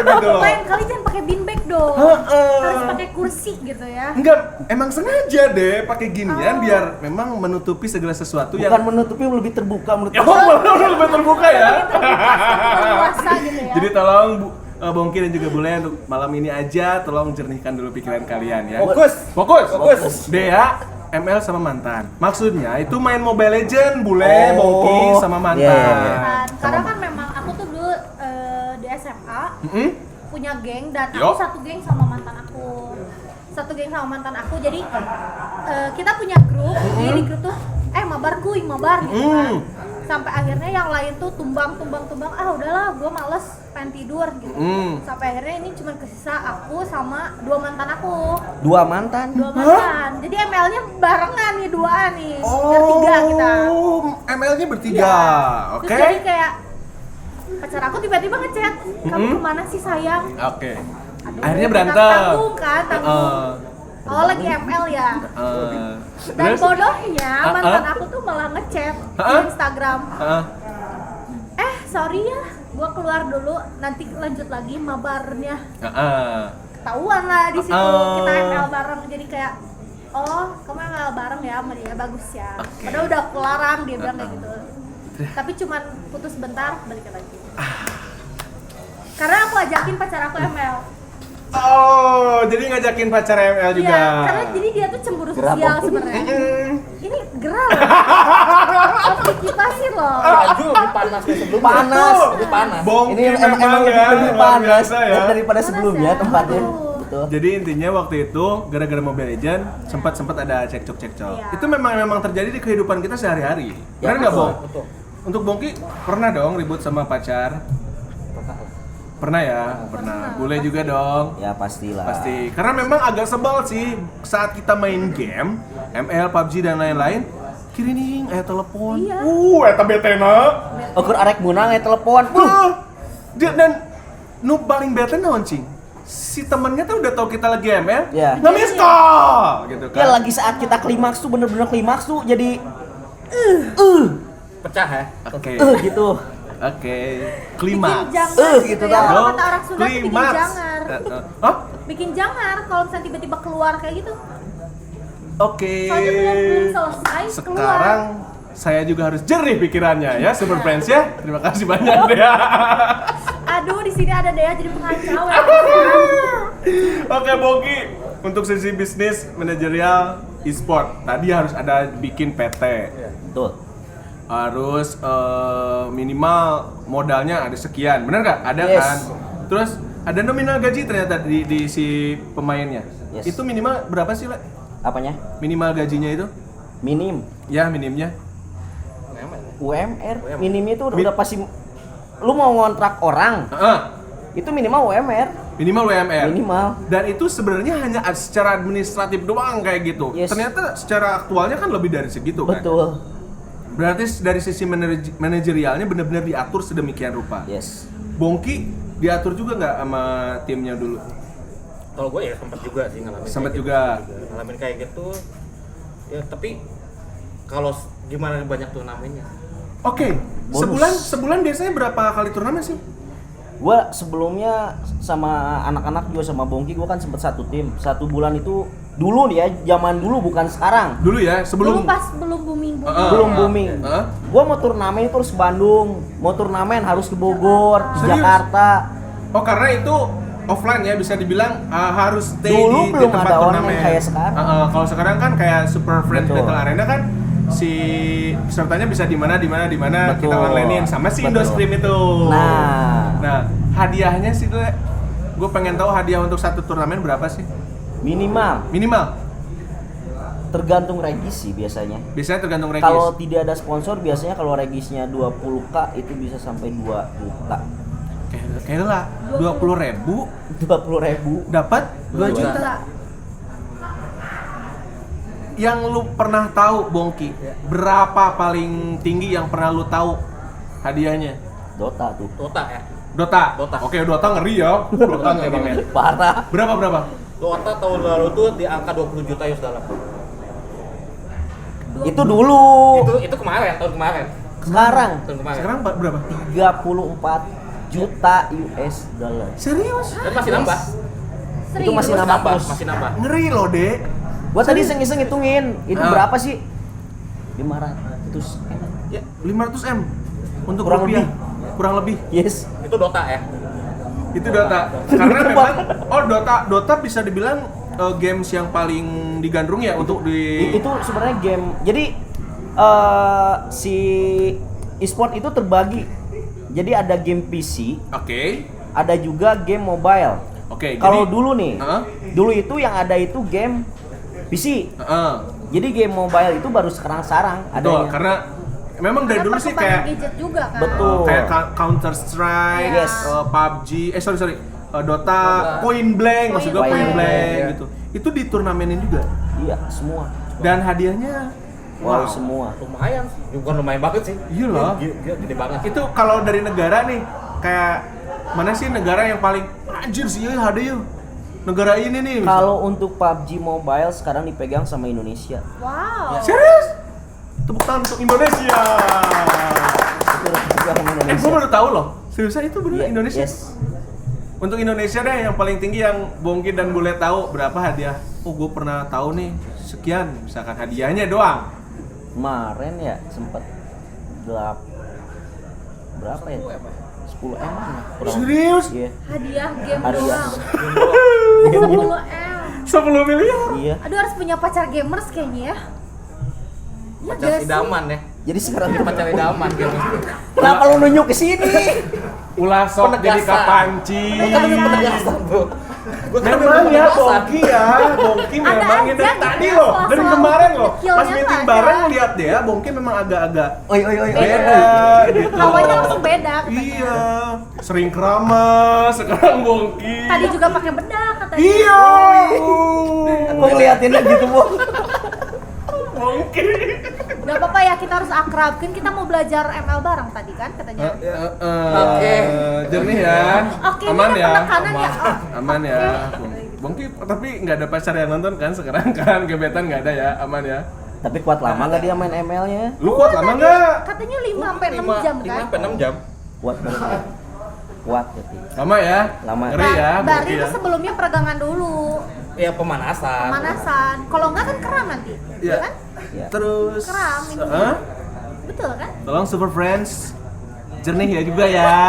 gitu loh. lain kali jangan pakai beanbag dong. Heeh. Harus pakai kursi gitu ya. Enggak, emang sengaja deh pakai ginian biar memang menutupi segala sesuatu yang Bukan menutupi, lebih terbuka menurut Oh, malah lebih terbuka ya. Puasa gitu ya. Jadi tolong Bongki dan juga Bule untuk malam ini aja tolong jernihkan dulu pikiran kalian ya. Fokus. Dea, ML sama mantan. Maksudnya itu main Mobile Legend, Bule, Oh, Bongki sama mantan. iya, iya. Karena kan memang aku tuh dulu di SMA Mm-mm. punya geng dan Yo. aku satu geng sama mantan aku. Jadi kita punya grup. Jadi di grup tuh mabar gitu kan. Sampai akhirnya yang lain tuh tumbang. Ah udahlah, gue males pengen tidur gitu. Sampai akhirnya ini cuma kesisa aku sama dua mantan aku. Dua mantan. Jadi ML-nya barengan nih, dua nih. Bertiga kita. ML-nya bertiga. Iya. Oke. Terus jadi kayak pacar aku tiba-tiba ngechat, kamu kemana sih sayang? Oke. Aduh, Akhirnya kita berantem. tanggung. Oh lagi ML ya. Dan Terus? bodohnya mantan aku tuh malah ngechat di Instagram. Sorry ya, gua keluar dulu, nanti lanjut lagi mabarnya. Ketahuan lah di situ kita ML bareng, jadi kayak kamu ML bareng ya sama dia, bagus ya. Padahal udah aku larang, dia bilang kayak gitu. Tapi cuman putus bentar, balikan lagi. Karena aku ajakin pacar aku ML. Oh, jadi ngajakin pacar ML juga. Iya, karena jadi dia tuh cemburu sosial sebenarnya. Ini gerah loh. Harus dikipasin loh. Baju lebih panas dari sebelumnya. Panas. Lebih panas. Bongki Ini emang memang lebih, ya, lebih luar panas biasa ya. daripada sebelumnya Panas ya? tempatnya. Aduh. Betul. Jadi intinya waktu itu gara-gara Mobile Legend sempat ada cekcok. Iya. Itu memang terjadi di kehidupan kita sehari-hari. Ya, Benar nggak, betul, Bong? Betul. Untuk Bongki pernah dong ribut sama pacar? Pernah ya? Pernah. Boleh juga dong. Ya pastilah. Pasti. Karena memang agak sebel sih saat kita main game, ML, PUBG dan lain-lain. Kirining, telepon. Iya. Eta betena. Ukur arek munang telepon. Dan nu paling bete naon cing? Si temennya tuh udah tahu kita lagi ML, Ya. nge-miss call gitu kan. Ya lagi saat kita klimaks tuh bener-bener klimaks tuh jadi Pecah ya. Oke. gitu. Oke. Bikin Klimaks. jangar Gitu ya. dah. Kalau kata orang Sunda tuh bikin Klimaks. jangar. Hah? Bikin jangar kalau misalnya tiba-tiba keluar kayak gitu. Oke. Soalnya belum selesai Sekarang saya juga harus jernih pikirannya ya, Super Friends ya. Terima kasih banyak Dea. Aduh, di sini ada Dea jadi pengacau ya. Oke, Bongki. Untuk sisi bisnis manajerial e-sport, tadi harus ada bikin PT. Betul. Harus minimal modalnya ada sekian, bener nggak? Ada Yes. kan? Terus ada nominal gaji ternyata di si pemainnya. Yes. Itu minimal berapa sih, Le? Apanya? Minimal gajinya itu? Minim. Ya, minimnya. UMR. Minimnya itu udah pasti lu mau ngontrak orang, itu minimal UMR. Minimal WMR. Minimal. Dan itu sebenarnya hanya secara administratif doang kayak gitu. Yes. Ternyata secara aktualnya kan lebih dari segitu kan. Betul. Berarti dari sisi manajerialnya benar-benar diatur sedemikian rupa. Yes. Bongki diatur juga nggak sama timnya dulu? Kalau gue ya sempat juga sih ngalamin. Sempat kayak juga. gitu. Ngalamin kayak gitu. Ya tapi kalau gimana banyak turnamennya? Oke, Bonus. sebulan biasanya berapa kali turnamen sih? Gua sebelumnya sama anak-anak juga sama Bongki gua kan sempet satu tim. 1 bulan itu Dulu nih ya, zaman dulu bukan sekarang. Dulu ya, Dulu sebelum pas belum booming. Belum booming. Heeh. Gua mau turnamen itu harus ke Bandung, mau turnamen harus ke Bogor, ke Serius? Jakarta. Oh, karena itu offline ya, bisa dibilang harus stay Dulu di belum tempat ada online turnamen. kayak sekarang. Kalau sekarang kan kayak Super Friends Betul. Battle Arena kan si pesertanya bisa di mana kita Betul. onlinein sama si Betul. Indostream itu. Nah, Hadiahnya sih tuh, gue pengen tahu hadiah untuk satu turnamen berapa sih? minimal Minimal. tergantung regis sih biasanya. Biasanya tergantung regis. Kalau tidak ada sponsor biasanya kalau regisnya 20k itu bisa sampai 2 juta. Kayak lah 20.000 20.000 dapat 2 juta. Yang lu pernah tahu, Bongki, berapa paling tinggi yang pernah lu tahu hadiahnya? Dota tuh. Dota ya. Dota. Dota. Oke, Dota ngeri ya. Dota ngeri men. Parah. Berapa? Dota tahun lalu tuh di angka 20 juta US dollar. Itu dulu. Itu kemarin, tahun kemarin. Sekarang Tahun kemarin. Sekarang berapa? 34 juta US dollar. Serius? Dan masih nambah. Serius. Itu masih nambah terus. Masih nambah. Ngeri loh, Dek. Gua tadi iseng-iseng hitungin, itu Ah. berapa sih? 500. Ya, 500M untuk Kurang rupiah. lebih. Kurang lebih. Yes. itu Dota ya. Itu Dota. Karena memang Dota bisa dibilang games yang paling digandrung ya untuk di Itu sebenarnya game. Jadi si e-sport itu terbagi. Jadi ada game PC, Oke. ada juga game mobile. Oke, Kalau jadi- dulu nih, Heeh. dulu itu yang ada itu game PC. Heeh. Jadi game mobile itu baru sekarang-sarang Betul, adanya. karena memang dari dulu sih kayak gadget juga kan. Betul. kayak Counter Strike, Yes. PUBG, Dota, Point Blank, maksud gue Point Point Blank, Blank iya. gitu. Itu diturnamenin juga. Iya, semua. Dan hadiahnya Wow, semua. Lumayan, bukan lumayan banget sih. Iya loh. Gede banget. Itu kalau dari negara nih, kayak mana sih negara yang paling anjir sih ya hadiah? Negara ini nih. misalnya. Kalau untuk PUBG Mobile sekarang dipegang sama Indonesia. Wow. Serius? Tepuk tangan untuk Indonesia. Itu dipegang sama Indonesia. Gue baru tahu loh. Seriusan itu bener Iya, Indonesia? Yes. Untuk Indonesia deh yang paling tinggi yang Bongki dan Bule tahu berapa hadiah? Oh, gue pernah tahu nih sekian, misalkan hadiahnya doang. Kemarin ya sempat berapa ya? 10 M lah. kurang. Serius? Iya. Hadiah game Hadiah. doang. 10M. 10 miliar? Iya. Aduh, harus punya pacar gamers kayaknya ya. Iya Pacar gak sih? idaman ya. Jadi sekarang Ini pacar idaman gitu. kenapa lu nunjuk ke sini? Ulah sok jadi Penegasan. kapanci. Kan itu penegasan tuh. Gua kan Memang ya penegasan. Bongki ya, Bongki Ada memang aja ini dari gitu tadi ya, loh, soal-soal dari kemarin loh. kecilnya Pas tuh meeting ada. bareng lihat deh ya, Bongki memang agak-agak Oi. beda gitu. Hawanya langsung beda katanya. Iya, sering keramas sekarang Bongki. Tadi juga pakai bedak katanya. Iya. Gua ngeliatinnya gitu, Bu. Bongki. Gak apa-apa ya, kita harus akrab. Kan kita mau belajar ML bareng tadi kan katanya. Oke. Jernih ya. Oke, Aman ini ya. kan penekanan ya. Oh, Aman ya. Bongki tapi nggak ada pacar yang nonton kan sekarang kan, gebetan nggak ada ya, aman ya. Tapi kuat lama nggak dia main ML-nya? Lu kuat lama nggak? katanya 5 sampai 6 jam 5 kan. sampai 6 jam. Kuat banget. Kuat berarti. Lama ya? Lama. Ngeri ya, Berarti Bongki itu ya. sebelumnya peregangan dulu, Ya pemanasan. pemanasan. Kalau enggak kan kram nanti. Iya. Kan? Ya. Terus Kram ini. Hah? Betul kan? Tolong Super Friends jernih ya juga ya.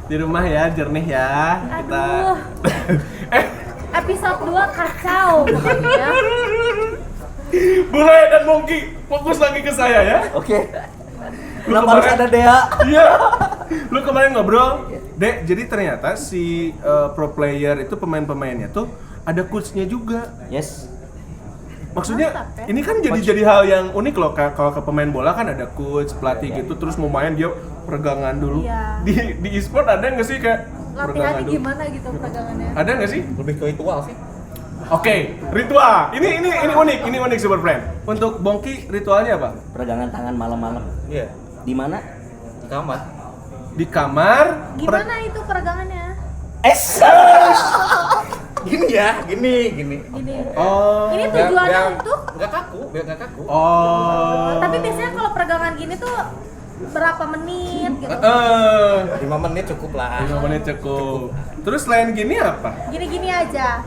Di rumah ya, jernih ya. Kita Aduh. Episode 2 kacau pokoknya. Bule dan Bongki fokus lagi ke saya ya. Oke. Lu Kenapa harus kemarin- ada Dea? Iya. Lu kemarin ngobrol, Dek, jadi ternyata si pro player itu pemain-pemainnya tuh ada coachnya juga. Yes. Maksudnya Mantap, ya? ini kan jadi hal yang unik loh, kalau ke pemain bola kan ada coach, pelatih gitu, terus mau main dia peregangan dulu. Iya. Di e-sport ada nggak sih kayak peregangan Latihannya dulu? gimana gitu peregangannya? Ada nggak sih? Lebih ke ritual sih. Oke, ritual. Ini unik Super Friend. Untuk Bongki ritualnya apa? Peregangan tangan malam-malam. Iya. Di mana? Di kamar. Di kamar. Gimana itu peregangannya? Gini ya, gini. Gini. Oh. Ini tujuannya untuk Enggak kaku, biar enggak kaku. Oh. tapi biasanya kalau peregangan gini tuh berapa menit gitu. 5 menit cukup lah. 5 menit cukup. Terus selain gini apa? Gini-gini aja.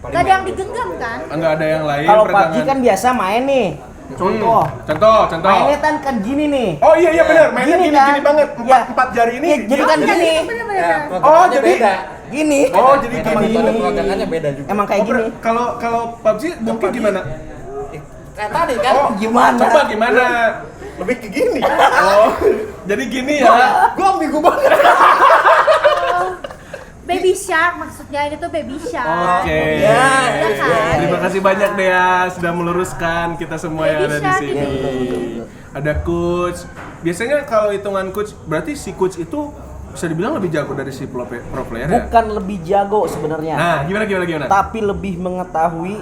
paling Gak ada yang main digenggam kan? Enggak ada yang lain Kalau PUBG peregangan. kan biasa main nih. Contoh. Contoh. Mainnya kan gini nih. Oh iya benar, mainnya Gini gini kan? banget. Ya. Empat jari ini. Ya, jadi kan Iya, gini. bener-bener. Ya, Oh, peregangannya jadi beda. Gini. Oh, jadi Emang gini. metode peregangannya beda juga. Emang kayak gini. Kalau PUBG mungkin gimana? Kayak tadi kan. Oh, gimana? Coba gimana? Lebih ke gini. Oh, jadi gini ya. Gua ambigu banget. Baby shark maksudnya, ini tuh baby shark. Oke. Ya, ya kan? Terima kasih banyak Dea sudah meluruskan kita semua yang ada di Baby sini. shark ini. Ada coach. Biasanya kalau hitungan coach, berarti si coach itu bisa dibilang lebih jago dari si pro player ya? Bukan lebih jago sebenarnya. Nah, gimana? Tapi lebih mengetahui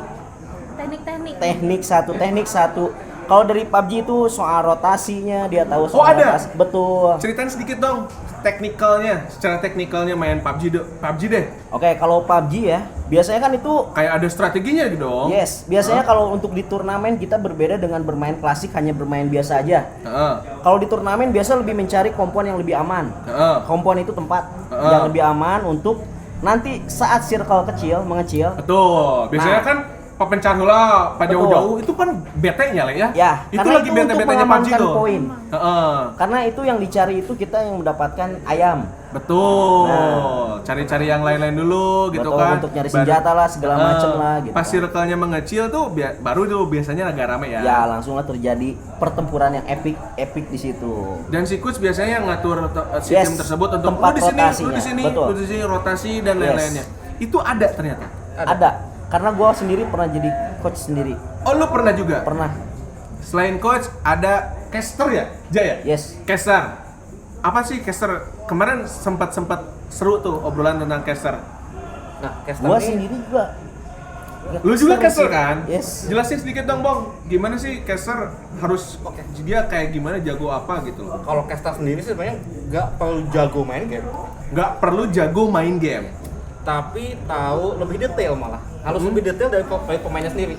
Teknik. teknik satu. Kalau dari PUBG itu soal rotasinya dia tahu Oh, soal ada? rotasi. Betul. Ceritain sedikit dong secara teknikalnya main PUBG deh. Oke, kalau PUBG ya, biasanya kan itu Kayak ada strateginya gitu dong. yes, biasanya kalau untuk di turnamen kita berbeda dengan bermain klasik hanya bermain biasa aja. Heeh. Kalau di turnamen biasa lebih mencari kompon yang lebih aman. Heeh. Kompon itu tempat Heeh. yang lebih aman untuk nanti saat circle mengecil. Betul. Biasanya Nah. kan pepencah hula, pak Betul. jauh-jauh itu kan bete-nya lah ya. Ya, itu karena lagi itu untuk bete-betenya PUBG mengamankan tuh. poin. Heeh. Karena itu yang dicari itu kita yang mendapatkan ayam. Betul. Nah. Cari-cari yang lain-lain dulu gitu Betul, kan. untuk nyari senjata lah, segala macem lah, gitu Pas kan. circle-nya mengecil tuh baru tuh biasanya agak rame ya. Ya, langsunglah terjadi pertempuran yang epic di situ. Dan si coach biasanya ngatur si Yes, tim tersebut untuk tempat lu di sini, rotasinya. lu di sini, Betul. lu di sini, rotasi dan Yes. lain-lainnya. Itu ada ternyata. Ada. Karena gua sendiri pernah jadi coach sendiri. Oh, lu pernah juga? Pernah. Selain coach ada caster ya? Jaya? Yes. Caster. Apa sih caster? Kemarin sempat seru tuh obrolan tentang caster. Nah, caster Gua ini sendiri juga. Lu juga caster sih. kan? Yes. Jelasin sedikit dong, Bang. Gimana sih caster harus dia kayak gimana, jago apa gitu loh. kalau caster sendiri sih sebenarnya nggak perlu jago main game, Nggak perlu jago main game. tapi tahu lebih detail malah. Harus lebih detail dari pemainnya sendiri.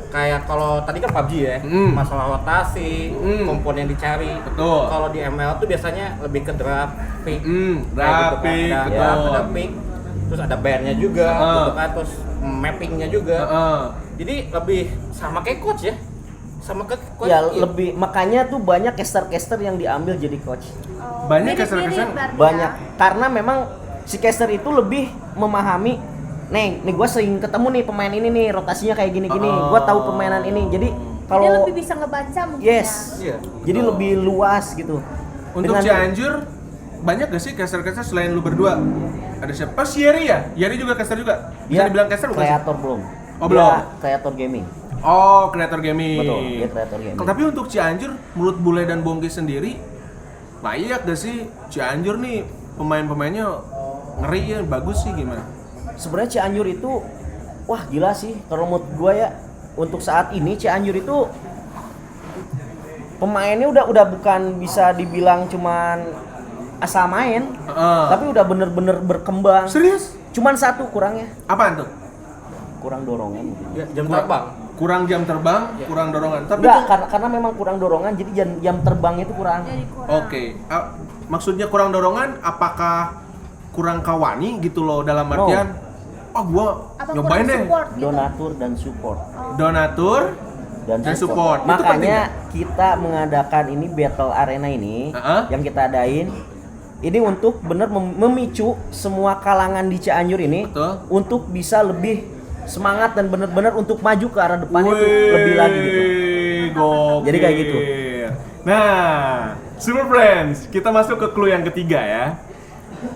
Kayak kalau tadi kan PUBG ya, masalah rotasi, komponen yang dicari. Betul. Kalau di ML tuh biasanya lebih ke draft, pick, Draft, pick, ada betul. draft, ada pick, terus ada bandnya juga, Heeh. gitu kan, terus mappingnya juga. Heeh. Jadi lebih sama kayak coach ya, sama ke coach. Ya iya. lebih makanya tuh banyak caster-caster yang diambil jadi coach. Oh, Banyak mirip-mirip caster-caster? berarti Banyak. ya. Karena memang si caster itu lebih memahami nih gue sering ketemu nih pemain ini nih rotasinya kayak gini-gini. Gue tahu permainan ini. Jadi Dia kalau lebih bisa ngebaca mungkin yes. Iya. Jadi lebih luas gitu. Untuk Cianjur banyak gak sih caster-caster selain lu berdua? Ada siapa? Oh, si Yeri ya? Yeri juga caster juga? Bisa Dia dibilang caster bukan sih? kreator belum. Oh, Dia belum. kreator gaming. Oh, kreator gaming. Betul, dia kreator gaming. Tapi untuk Cianjur, menurut Bule dan Bongki sendiri, layak gak sih Cianjur nih pemain-pemainnya ngeri ya, bagus sih gimana? Sebenarnya Cianjur itu wah gila sih kalau menurut gue ya. Untuk saat ini Cianjur itu pemainnya udah bukan bisa dibilang cuman asal main, tapi udah bener-bener berkembang. Serius? Cuman satu kurangnya, Apaan tuh? kurang dorongan mungkin. Ya, jam terbang. Kurang jam terbang, kurang dorongan. Tapi Enggak, tuh- karena memang kurang dorongan jadi jam terbang itu kurang. Jadi kurang. Oke, maksudnya kurang dorongan, apakah kurang kawani gitu loh dalam No. artian? Oh, gua Apa nyobain kurang deh. support gitu? Donatur dan support. Donatur dan support. Itu penting Makanya ya? kita mengadakan ini battle arena ini yang kita adain ini untuk bener memicu semua kalangan di Cianjur ini Betul. untuk bisa lebih semangat dan bener-bener untuk maju ke arah depan itu lebih lagi gitu. Gokil. Jadi kayak gitu. Nah, Super Friends, kita masuk ke clue yang ketiga ya.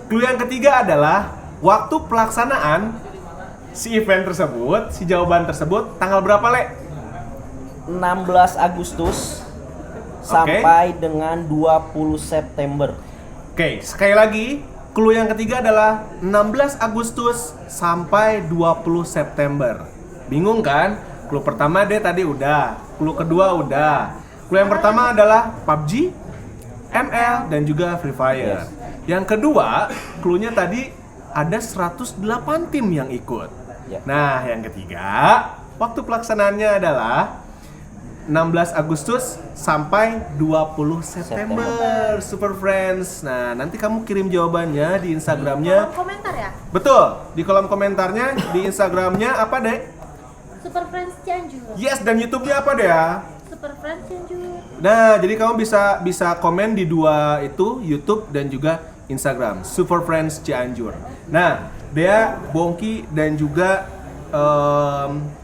Clue yang ketiga adalah waktu pelaksanaan si event tersebut, si jawaban tersebut tanggal berapa, Le? 16 Agustus sampai dengan 20 September. Oke, sekali lagi, clue yang ketiga adalah 16 Agustus sampai 20 September. Bingung kan? Clue pertama deh tadi udah, clue kedua udah. Clue yang pertama adalah PUBG, ML, dan juga Free Fire. Yes. Yang kedua, clue-nya tadi ada 108 tim yang ikut. Ya. Nah, yang ketiga, waktu pelaksanaannya adalah 16 Agustus sampai 20 September. Super Friends. Nah, nanti kamu kirim jawabannya di Instagramnya. Kolom komentar ya? Betul, di kolom komentarnya, di Instagramnya apa deh? Super Friends Cianjur. Yes, dan YouTube-nya apa deh ya? Super Friends Cianjur. Nah, jadi kamu bisa komen di dua itu, YouTube dan juga Instagram, Super Friends Cianjur. Nah, Dea, Bongki dan juga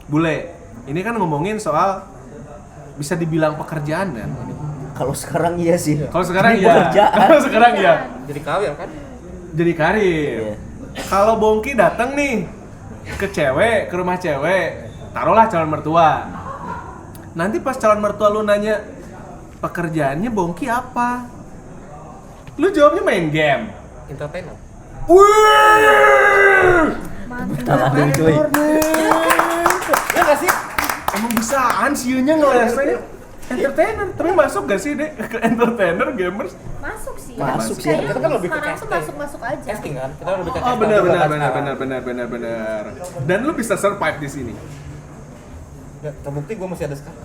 Bule, ini kan ngomongin soal bisa dibilang pekerjaan kan? Kalau sekarang iya sih. Kalau sekarang Ini iya. pekerjaan. Kalau sekarang iya. Jadi karir kan? Jadi karir. Iya. Kalau Bongki datang nih ke cewek, ke rumah cewek, taruhlah calon mertua. Nanti pas calon mertua lu nanya pekerjaannya Bongki apa? Lu jawabnya main game. Entertainer. Wih! Tangan cuy. Ya nggak sih? Emang bisaan sieunya ngelesnya entertainer, tapi masuk gak sih deh ke entertainer gamers? Masuk sih. Masuk sih. Kayaknya Kita kan lebih ke sekarang tuh casting. masuk aja. Casting kan? Kita lebih ke Oh casting benar juga benar kan benar sekarang. benar. Dan lu bisa survive di sini. Ya, terbukti gue masih ada sekarang.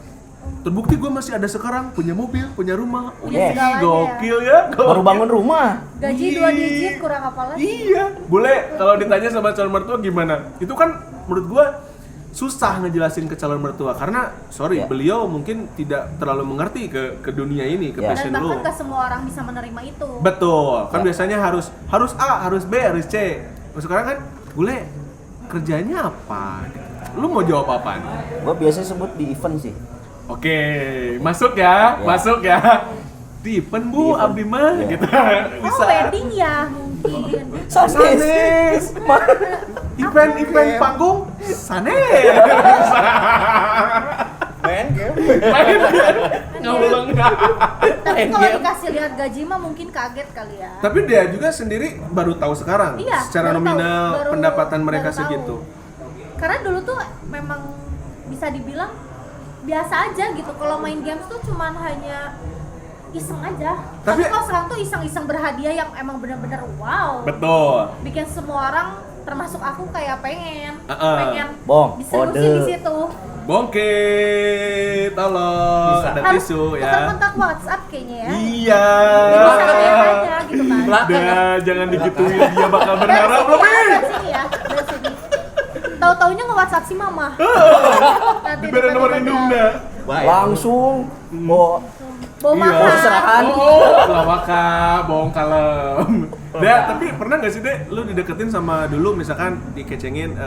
Terbukti gue masih ada sekarang, punya mobil, punya rumah. Punya Yes. segalanya. Gokil ya. Baru bangun rumah. Gaji 2 digit kurang apa lagi? Iya. Boleh kalau ditanya sama calon mertua gimana? Itu kan menurut gua susah ngejelasin ke calon mertua karena sorry Ya. beliau mungkin tidak terlalu mengerti ke dunia ini, ke Ya. passion Dan lu. bahkan gak semua orang bisa menerima itu. Betul. Kan Ya. biasanya harus A, harus B, harus C. Sekarang kan boleh kerjanya apa? Lu mau jawab apa nih? Gua biasanya sebut di event sih. Oke, masuk ya, Ya. masuk ya. Di event Bu, Di event. abdi mah Ya. gitu. Oh, wedding ya mungkin. Sanes. Event panggung sanes. Main game. Main kan? Ngulang. Tapi kalau dikasih lihat gaji mah mungkin kaget kali ya. Tapi dia juga sendiri baru tahu sekarang Iya, secara baru nominal tahu, baru- pendapatan mereka baru tahu. segitu. Karena dulu tuh memang bisa dibilang biasa aja gitu. Kalau main games tuh cuman hanya iseng aja. Tapi Tapi- kalau sekarang tuh iseng-iseng berhadiah yang emang benar-benar wow. Betul. Bikin semua orang termasuk aku kayak pengen Uh-uh. Bong, distribusi kode. di situ. Bongke, tolong Bisa. ada Harus tisu tukar ya. kontak WhatsApp kayaknya ya. Iya. Jadi bisa lihat aja gitu kan. Belakang. Dah, jangan digituin dia bakal berharap Dari lebih. sini ya, dari sini. Tahu-taunya nge-WhatsApp si mama. Nanti Diberi nomor tiba-tiba indungnya. Baik. Langsung mau bawa Iya. makan. Serahan. Oh, lawaka, bohong kalem. Dek, tapi pernah nggak sih Dek, lu dideketin sama dulu misalkan dikecengin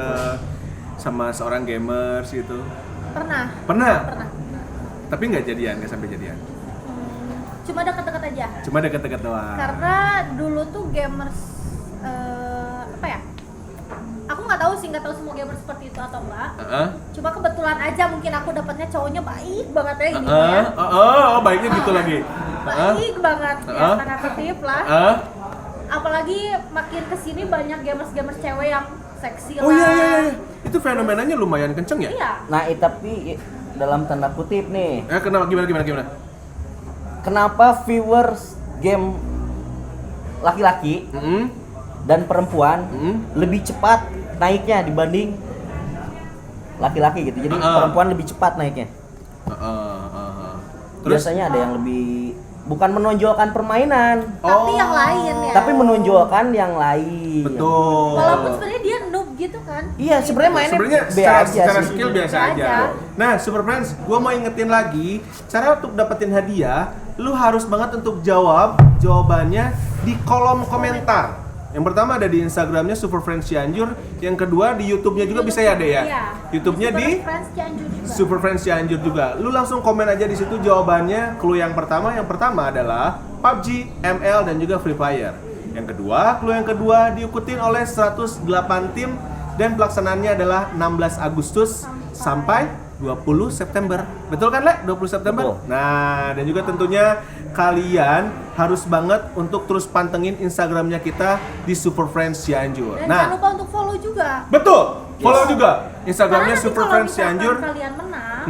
sama seorang gamers gitu? Pernah. Pernah? Pernah. Tapi nggak jadian, nggak sampai jadian. Cuma deket-deket aja. Cuma deket-deket doang. Karena dulu tuh gamers apa ya? Aku nggak tahu sih, nggak tahu semua gamers seperti itu atau enggak. Heeh. Cuma kebetulan aja mungkin aku dapatnya cowoknya baik banget ya ini Heeh. ya. Oh, baiknya gitu lagi. Heeh. Baik banget ya, Heeh. tanda kutip lah. Heeh. Apalagi makin kesini banyak gamers-gamers cewek yang seksi lah. Oh iya. Itu fenomenanya lumayan kenceng ya? Iya. Nah, tapi dalam tanda kutip nih, Kenapa gimana? kenapa viewers game laki-laki Heeh. dan perempuan Hmm. lebih cepat naiknya dibanding laki-laki gitu. Jadi perempuan lebih cepat naiknya. Terus Biasanya ada yang lebih bukan menonjolkan permainan, Tapi yang lain ya. tapi menonjolkan yang lain. betul. Walaupun sebenarnya dia noob gitu kan. Iya, sebenarnya mainnya Sebenarnya B secara, aja secara sih. skill biasa Biasa aja. aja. Nah, Super Friends, gua mau ingetin lagi, cara untuk dapetin hadiah, lu harus banget untuk jawab jawabannya di kolom komentar. Yang pertama ada di Instagramnya Super Friends Cianjur, yang kedua di YouTube-nya juga bisa ya, Dek ya. Iya. YouTube-nya di Super Friends Cianjur juga. Super Friends Cianjur juga. Lu langsung komen aja di situ jawabannya. Clue yang pertama adalah PUBG, ML dan juga Free Fire. Yang kedua, clue yang kedua diikutin oleh 108 tim dan pelaksanaannya adalah 16 Agustus sampai 20 September. Betul kan, Le? 20 September? Betul. Nah, dan juga tentunya kalian harus banget untuk terus pantengin Instagramnya kita di Super Friends Cianjur. Dan jangan Nah, lupa untuk follow juga. betul. Follow Yes. juga Karena Instagramnya nanti Super kalau Friends misalkan Cianjur. kalian menang,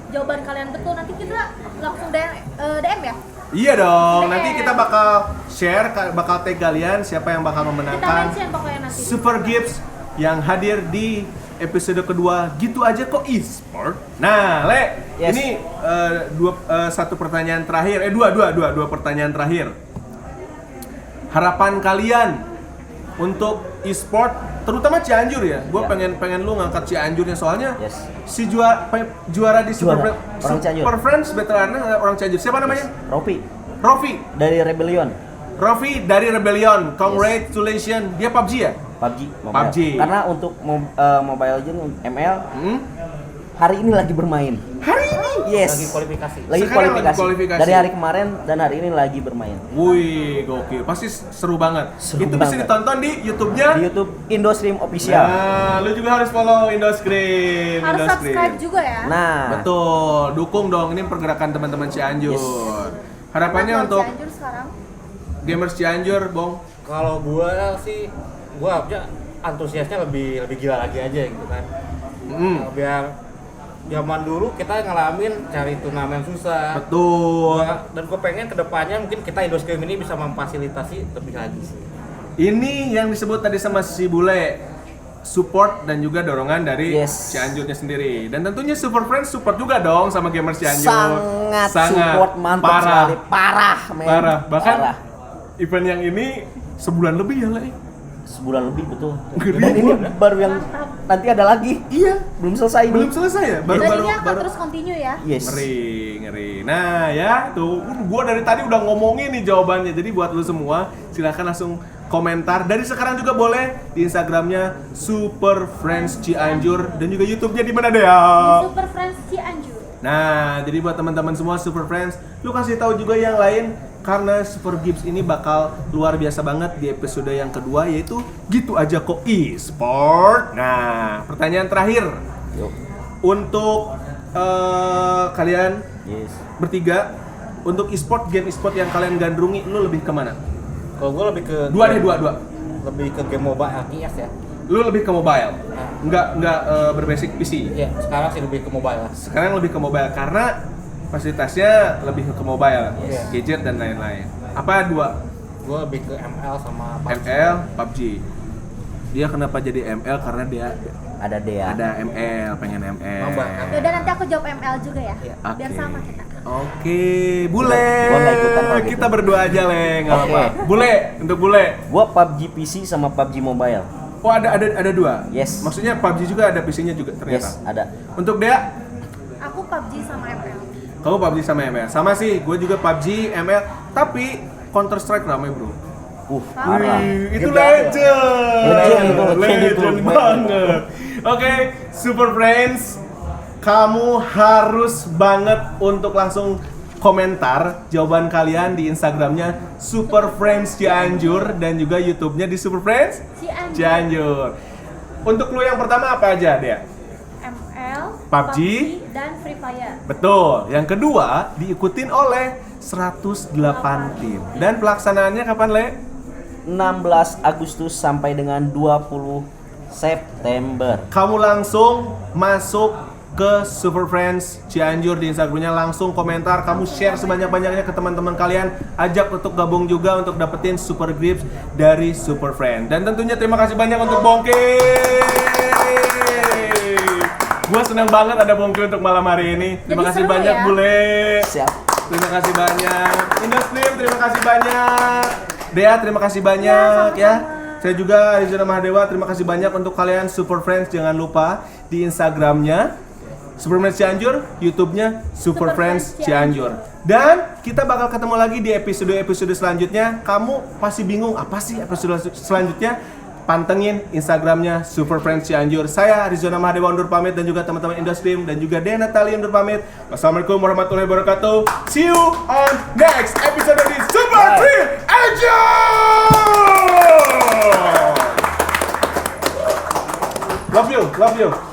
jawaban kalian betul, nanti kita langsung DM ya. Iya dong, DM. nanti kita bakal share, bakal tag kalian siapa yang bakal Kita memenangkan mention pokoknya nanti. Super Gifts yang hadir di episode kedua Gitu Aja Kok E-Sport. Nah, Le, Yes. ini satu pertanyaan terakhir, dua pertanyaan terakhir. Harapan kalian untuk e-sport terutama Cianjur ya. Gue Ya. pengen lu ngangkat Cianjurnya soalnya Yes. si juara di Juara. Orang Cianjur. Super Friends veterannya orang Cianjur. Siapa namanya? Rofi Rofi. dari Rebellion. Rofi dari Rebellion. Congratulations. Dia PUBG ya? PUBG Mobile. PUBG. Karena untuk Mobile Legends ML Hmm? hari ini lagi bermain. Hari ini. Yes. Lagi kualifikasi. Lagi Sekarang lagi kualifikasi. kualifikasi. Dari hari kemarin dan hari ini lagi bermain. Wih, gokil. Pasti seru banget. Seru Itu bisa banget. ditonton di YouTube-nya. Di YouTube Indostream Official. Nah, lu juga harus follow Indoscreen. Harus subscribe juga ya. Nah, Betul, dukung dong ini pergerakan teman-teman Cianjur. Harapannya Karena untuk Cianjur sekarang. gamers Cianjur, Bong. Kalau gua sih gua harusnya antusiasnya lebih gila lagi aja gitu kan. Biar zaman dulu kita ngalamin cari turnamen susah. Betul. Dan gue pengen kedepannya mungkin kita Indoscreen ini bisa memfasilitasi lebih lagi sih. Ini yang disebut tadi sama si Bule, support dan juga dorongan dari Yes. Cianjurnya sendiri. Dan tentunya Super Friends support juga dong sama gamers Cianjur. sangat support mantap parah. sekali. Parah, men. Parah. Bahkan Parah. event yang ini sebulan lebih ya, Le. Sebulan lebih betul. Ngeri. Dan ini baru yang Mantap. nanti ada lagi. Iya, Belum selesai ini. belum selesai ya? Dan ini akan terus continue ya. Yes. Ngeri. Nah ya, tuh gua dari tadi udah ngomongin nih jawabannya. Jadi buat lu semua, silakan langsung komentar. Dari sekarang juga boleh di Instagramnya Super Friends Cianjur dan juga YouTube-nya di mana deh ya? Di Super Friends Cianjur. Nah, jadi buat teman-teman semua Super Friends, lu kasih tahu juga yang lain karena Super Gibbs ini bakal luar biasa banget di episode yang kedua, yaitu Gitu Aja Kok E-Sport. Nah, pertanyaan terakhir Yuk. untuk kalian Yes. bertiga, untuk e-sport, game e-sport yang kalian gandrungi, lu lebih kemana? Kalau gue lebih ke Dua. lebih ke game mobile RTS ya. Lu lebih ke mobile, nggak berbasic PC. Iya, sekarang sih lebih ke mobile lah. Sekarang lebih ke mobile karena fasilitasnya lebih ke mobile, Yes. gadget dan lain-lain. Apa dua? Gue lebih ke ML sama PUBG. ML, PUBG. Dia kenapa jadi ML? Karena dia Ada Dea. ada ML, pengen ML. Maba, kan? Yaudah nanti aku jawab ML juga ya. Iya. Biar Oke. sama kita. Oke, Bule. Gua nggak ikutan kalau gitu. Kita berdua aja, Le, nggak Oke. apa. Bule, untuk Bule. Gua PUBG PC sama PUBG Mobile. Oh, ada dua. Yes. Maksudnya PUBG juga ada PC-nya juga ternyata. Yes, ada. Untuk Dea, Aku PUBG sama ML. kamu PUBG sama ML. Sama sih, gue juga PUBG, ML, tapi Counter Strike ramai, Bro. Parah. Wih, itu Gede legend. Legend itu, legend itu. banget. Oke, Super Friends, kamu harus banget untuk langsung komentar jawaban kalian di Instagramnya Super Friends Cianjur dan juga YouTube-nya di Super Friends Cianjur. Cianjur. Untuk lu yang pertama apa aja, Dea? ML, PUBG, dan Free Fire. Betul. Yang kedua diikutin oleh 108 tim. Dan pelaksanaannya kapan, Le? 16 Agustus sampai dengan 20 September. Kamu langsung masuk ke Super Friends Cianjur di Instagramnya, langsung komentar, kamu share sebanyak-banyaknya ke teman-teman kalian, ajak untuk gabung juga untuk dapetin Super Grips dari Super Friends. Dan tentunya terima kasih banyak untuk Bongke. Gue senang banget ada Bongke untuk malam hari ini. Terima Jadi kasih seru banyak, ya? Bule. Siap. Terima kasih banyak. Indoslim, terima kasih banyak. Dea, terima kasih banyak sama-sama. ya. Saya juga Arizona Mahadewa, terima kasih banyak untuk kalian Super Friends. Jangan lupa di Instagramnya Super Friends Cianjur, YouTube-nya Super Super Friends Friends Cianjur. Dan kita bakal ketemu lagi di episode-episode selanjutnya. Kamu pasti bingung apa sih episode selanjutnya? Pantengin Instagramnya Super Friends Cianjur. Saya Arizona Mahadewa undur pamit dan juga teman-teman Indostream dan juga Dea Natali undur pamit. Wassalamualaikum warahmatullahi wabarakatuh. See you on next episode di Super Friends Cianjur. Love you.